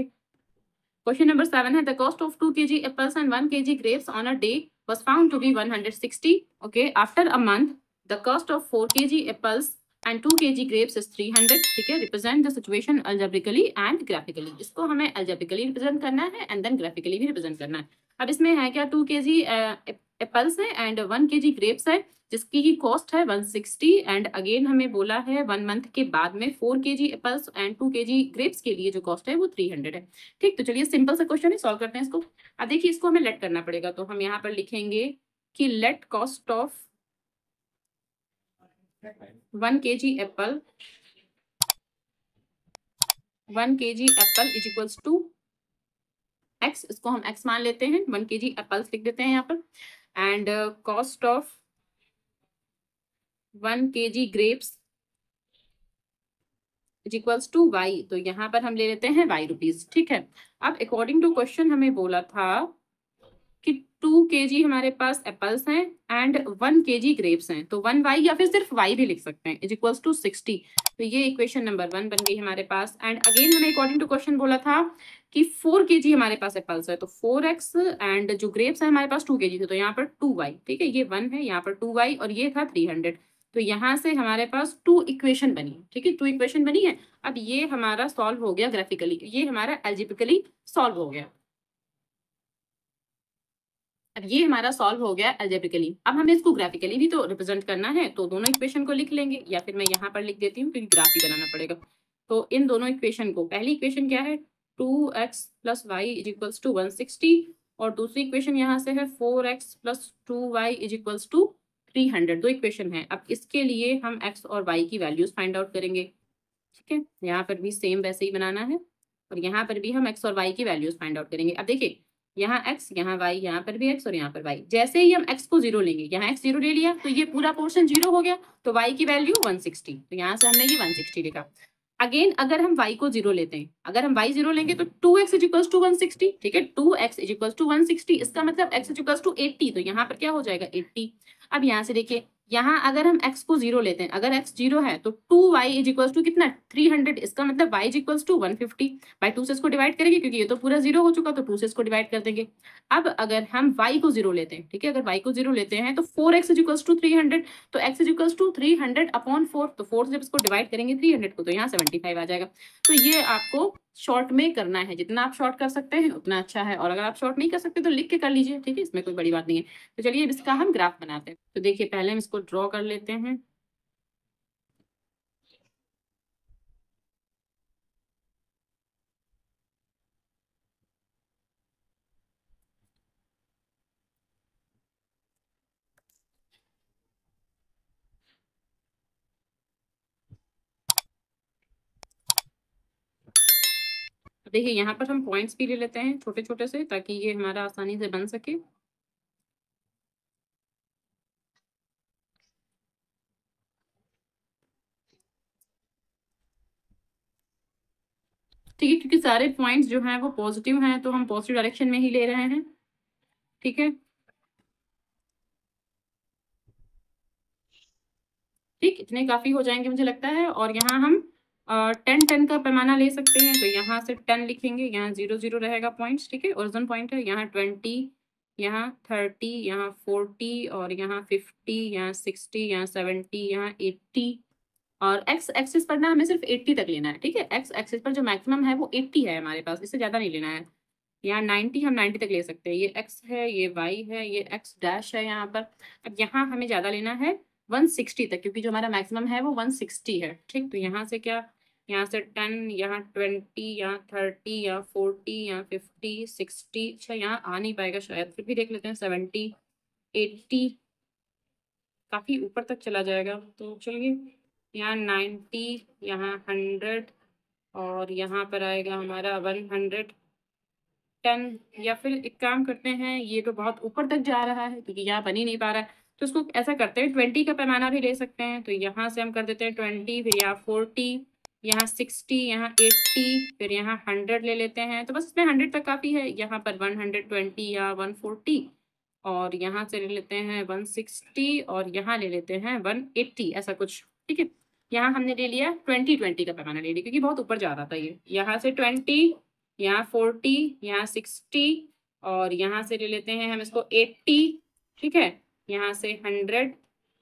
S1: क्वेश्चन नंबर 7 है, the cost of 2 kg apples and 1 kg grapes on a day was found to be 160. Okay, after a month the cost of 4 kg apples and 2 kg grapes is 300, ठीक है। Represent the situation algebraically and graphically. इसको हमें algebraically represent करना है and then graphically भी represent करना है। अब इसमें है क्या, 2 kg एप्पल्स है एंड 1 kg ग्रेप्स है, जिसकी की कॉस्ट है 160 एंड अगेन हमें बोला है 1 मंथ के बाद में 4 kg apples and 2 kg grapes के लिए जो कॉस्ट है वो 300 है। ठीक, तो चलिए सिंपल सा क्वेश्चन है, सॉल्व करते हैं इसको। अब देखिए इसको हमें लेट करना पड़ेगा, तो हम यहाँ पर लिखेंगे कि let cost of 1 kg apple 1 kg apple is equals to x, इसको हम x मान लेते हैं, 1 kg एप्पल्स लिख देते हैं यहाँ पर। And cost of 1 kg grapes is equals to y, तो यहाँ पर हम ले लेते हैं y रुपीज, ठीक है। अब अकॉर्डिंग टू क्वेश्चन हमें बोला था कि 2 kg हमारे पास एप्पल्स हैं एंड 1 kg ग्रेप्स हैं, तो 1y या फिर सिर्फ y भी लिख सकते हैं, इज इक्वल्स टू 60। तो ये इक्वेशन नंबर 1 बन गई हमारे पास। एंड अगेन हमें अकॉर्डिंग टू क्वेश्चन बोला था कि 4 kg हमारे पास एप्पल्स है, तो 4x एंड जो ग्रेप्स है हमारे पास 2 kg थे, तो यहाँ पर 2y, ठीक है, ये 1 है, यहाँ पर 2y और ये था 300। तो यहाँ से हमारे पास 2 इक्वेशन बनी, ठीक है, 2 इक्वेशन बनी है। अब ये हमारा सॉल्व हो गया ग्राफिकली, ये हमारा एल्जेब्रिकली सॉल्व हो गया। अब ये हमारा सॉल्व हो गया एल्जेब्रिकली। अब हमें इसको ग्राफिकली भी तो रिप्रेजेंट करना है, तो दोनों इक्वेशन को लिख लेंगे, या फिर मैं यहाँ पर लिख देती हूँ क्योंकि ग्राफ भी बनाना पड़ेगा। तो इन दोनों इक्वेशन को, पहली इक्वेशन क्या है 2x plus y is equals to 160 और दूसरी इक्वेशन यहाँ से है 4x plus 2y is equals to 300। दो इक्वेशन है। अब इसके लिए हम x और y की वैल्यूज फाइंड आउट करेंगे, ठीक है। यहाँ पर भी सेम वैसे ही बनाना है और यहाँ पर भी हम x और y की वैल्यूज फाइंड आउट करेंगे। अब देखिए यहाँ x, यहाँ y, यहाँ पर भी x और यहाँ पर y। जैसे ही हम x को 0 लेंगे, यहाँ x 0 ले लिया तो ये पूरा पोर्शन 0 हो गया, तो y की वैल्यू 160, तो यहाँ से हमने ये 160 लिखा। अगेन अगर हम y को 0 लेते हैं, अगर हम y 0 लेंगे तो 2x इज इक्वल्स टू 160, ठीक है, 2x इज इक्वल्स टू 160, इसका मतलब x इज इक्वल्स टू 80, तो यहाँ पर क्या हो जाएगा 80। अब यहाँ से देखिए, यहाँ अगर हम x को 0 लेते हैं, अगर x 0 है तो 2y इज इक्वल्स टू कितना 300, इसका मतलब y is equals to 150। By 2 से इसको डिवाइड करेंगे क्योंकि ये तो पूरा 0 हो चुका, तो 2 से इसको डिवाइड कर देंगे। अब अगर हम y को 0 लेते हैं, ठीक है, अगर y को 0 लेते हैं तो 4x इज इक्वल्स टू 300, तो x is equals to 300 upon 4, तो 4 से जब इसको डिवाइड करेंगे 300 को तो यहाँ 75 आ जाएगा। तो ये आपको शॉर्ट में करना है, जितना आप शॉर्ट कर सकते हैं उतना अच्छा है, और अगर आप शॉर्ट नहीं कर सकते तो लिख के कर लीजिए, ठीक है, इसमें कोई बड़ी बात नहीं है। तो चलिए इसका हम ग्राफ बनाते हैं। तो देखिए पहले हम इसको ड्रॉ कर लेते हैं। देखिए यहाँ पर हम पॉइंट्स भी ले लेते हैं छोटे छोटे से, ताकि ये हमारा आसानी से बन सके। ठीक है, क्योंकि सारे पॉइंट्स जो हैं वो पॉजिटिव हैं, तो हम पॉजिटिव डायरेक्शन में ही ले रहे हैं, ठीक है। ठीक, इतने काफी हो जाएंगे मुझे लगता है। और यहाँ हम 10 का पैमाना ले सकते हैं, तो यहाँ से 10 लिखेंगे, यहाँ 0 0 रहेगा पॉइंट्स, ठीक है, ओरिजिन पॉइंट है। यहाँ 20, यहाँ 30, यहाँ 40 और यहाँ 50, यहाँ 60, यहाँ 70, यहाँ 80। और x एक्सिस पर ना हमें सिर्फ 80 तक लेना है, ठीक है, x एक्सिस पर जो मैक्सिमम है वो 80 है हमारे पास, इससे ज्यादा नहीं लेना है। यहाँ 90, हम 90 तक ले सकते हैं। ये x है, ये y है, ये x डैश है यहाँ पर। अब यहाँ हमें ज्यादा लेना है 160 तक, क्योंकि जो हमारा मैक्सिमम है वो 160 है, ठीक। तो यहाँ से क्या, यहाँ से 10, यहाँ 20, यहाँ 30, यहाँ 40, यहाँ 50, 60, अच्छा यहाँ आ नहीं पाएगा शायद, फिर भी देख लेते हैं 70, 80, काफी ऊपर तक चला जाएगा, तो चलिए यहाँ 90, यहाँ 100 और यहाँ पर आएगा हमारा 110। या फिर एक काम करते हैं, ये तो बहुत ऊपर तक जा रहा है क्योंकि यहाँ बन ही नहीं पा रहा है, तो इसको ऐसा करते हैं 20 का पैमाना भी ले सकते हैं। तो यहाँ से हम कर देते हैं 20, फिर यहाँ 40, यहाँ 60, यहाँ 80, फिर यहाँ 100 ले लेते हैं। तो बस इसमें 100 तक काफ़ी है। यहाँ पर 120 या 140 और यहाँ से ले लेते हैं 160 और यहाँ ले लेते हैं 180, ऐसा कुछ, ठीक है। यहाँ हमने ले लिया 20 का पैमाना ले लिया क्योंकि बहुत ऊपर जा रहा था ये। यहाँ से 20, यहाँ 40, यहाँ 60 और यहाँ से ले लेते हैं हम इसको 80, ठीक है, यहाँ से 100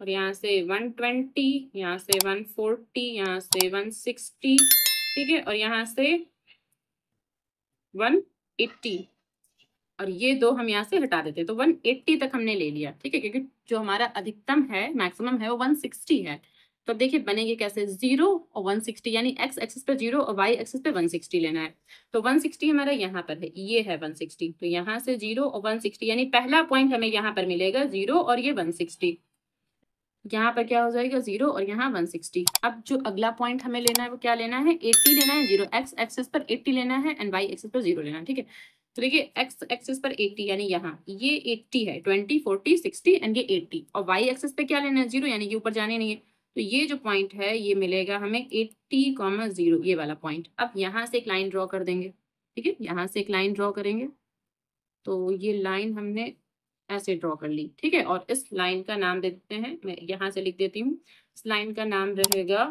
S1: और यहाँ से 120, यहाँ से 140, यहाँ से 160, ठीक है, और यहाँ से 180, और ये दो हम यहाँ से हटा देते हैं, तो 180 तक हमने ले लिया, ठीक है, क्योंकि जो हमारा अधिकतम है, मैक्सिमम है, वो 160 है। तो देखिए बनेंगे कैसे, 0 और 160, यानी x एक्सिस पर 0 और y एक्सिस पे 160 लेना है। तो 160 हमारा यहाँ पर है, ये है 160, तो यहाँ से 0 और 160, यानी पहला पॉइंट हमें यहाँ पर मिलेगा 0 और ये 160, यहाँ पर क्या हो जाएगा 0 और यहाँ 160। अब जो अगला पॉइंट हमें लेना है वो क्या लेना है, 80 लेना है, 0 x एक्सिस पर 80 लेना है एंड y एक्सिस पर 0 लेना है, ठीक है। तो देखिए x एक्सिस पर 80, यानी यहाँ ये 80 है, 20 40 60 एंड ये 80, और y एक्सिस पे क्या लेना है 0, यानी कि ऊपर जाने नहीं है। तो ये जो पॉइंट है ये मिलेगा हमें 80,0, ये वाला पॉइंट। अब यहाँ से एक लाइन ड्रॉ कर देंगे, ठीक है, यहाँ से एक लाइन ड्रॉ करेंगे। तो ये लाइन हमने ऐसे ड्रॉ कर ली, ठीक है, और इस लाइन का नाम दे देते हैं, मैं यहाँ से लिख देती हूँ, इस लाइन का नाम रहेगा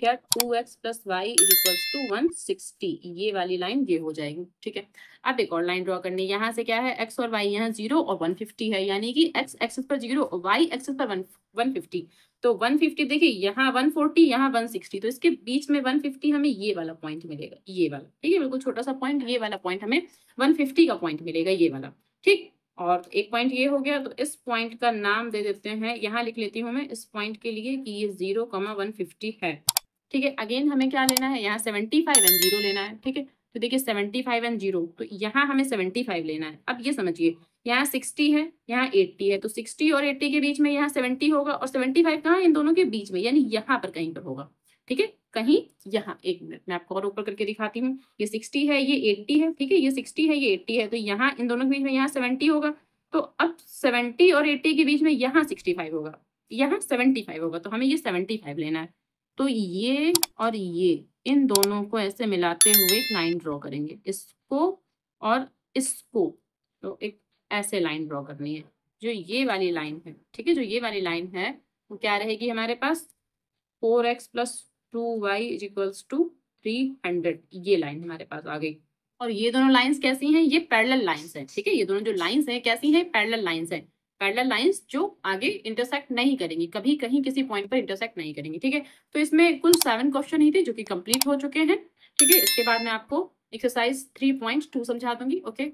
S1: क्या, 2x plus y is equals to 160, ये वाली लाइन ये हो जाएगी, ठीक है। अब एक और लाइन ड्रॉ करनी है, यहाँ से क्या है, x और y, यहाँ 0 और 150 है, यानी कि x एक्सिस पर 0 और y एक्सिस पर 150। तो 150 देखिए, यहाँ 140, यहाँ 160, तो इसके बीच में 150 हमें ये वाला पॉइंट मिलेगा, ये वाला, ठीक है, बिल्कुल छोटा सा पॉइंट, ये वाला पॉइंट हमें 150 का पॉइंट मिलेगा, ये वाला, ठीक। और एक पॉइंट ये हो गया, तो इस पॉइंट का नाम दे देते हैं, यहाँ लिख लेती हूँ मैं इस पॉइंट के लिए कि ये 0,150 है, ठीक है। अगेन हमें क्या लेना है, यहाँ 75 एंड 0 लेना है, ठीक है। तो देखिए 75 एंड 0, तो यहाँ हमें 75 लेना है। अब ये समझिए, यहाँ 60 है, यहाँ 80 है, तो 60 और 80 के बीच में यहाँ 70 होगा, और 75 कहाँ, इन दोनों के बीच में, यानी यहाँ पर कहीं पर होगा, ठीक है, कहीं यहाँ। एक मिनट मैं आपको और ऊपर करके दिखाती हूँ, ये 60 है, ये 80 है, ठीक है, ये 60 है, ये 80 है, तो यहाँ इन दोनों के बीच में यहाँ 70 होगा। तो अब 70 और 80 के बीच में यहाँ 65 होगा, यहाँ 75 होगा, तो हमें ये 75 लेना है। तो ये और ये, इन दोनों को ऐसे मिलाते हुए एक लाइन ड्रॉ करेंगे, इसको और इसको, तो एक ऐसे लाइन ड्रॉ करनी है, जो ये वाली लाइन है, ठीक है, जो ये वाली लाइन है वो क्या रहेगी हमारे पास, 4x plus 2y is equals to 300, ये लाइन हमारे पास आ गई। और ये दोनों लाइंस कैसी हैं, ये पैरेलल लाइंस हैं, ठीक है, ये दोनों जो लाइंस हैं कैसी हैं, पैरेलल लाइंस हैं, पैरेलल लाइंस जो आगे इंटरसेक्ट नहीं करेंगी, कभी कहीं किसी पॉइंट पर इंटरसेक्ट नहीं करेंगी, ठीक है। तो इसमें कुल 7 क्वेश्चन ही थे जो कि कंप्लीट हो चुके हैं, ठीक है। इसके बाद मैं आपको एक्सरसाइज 3.2 समझा दूंगी, ओके।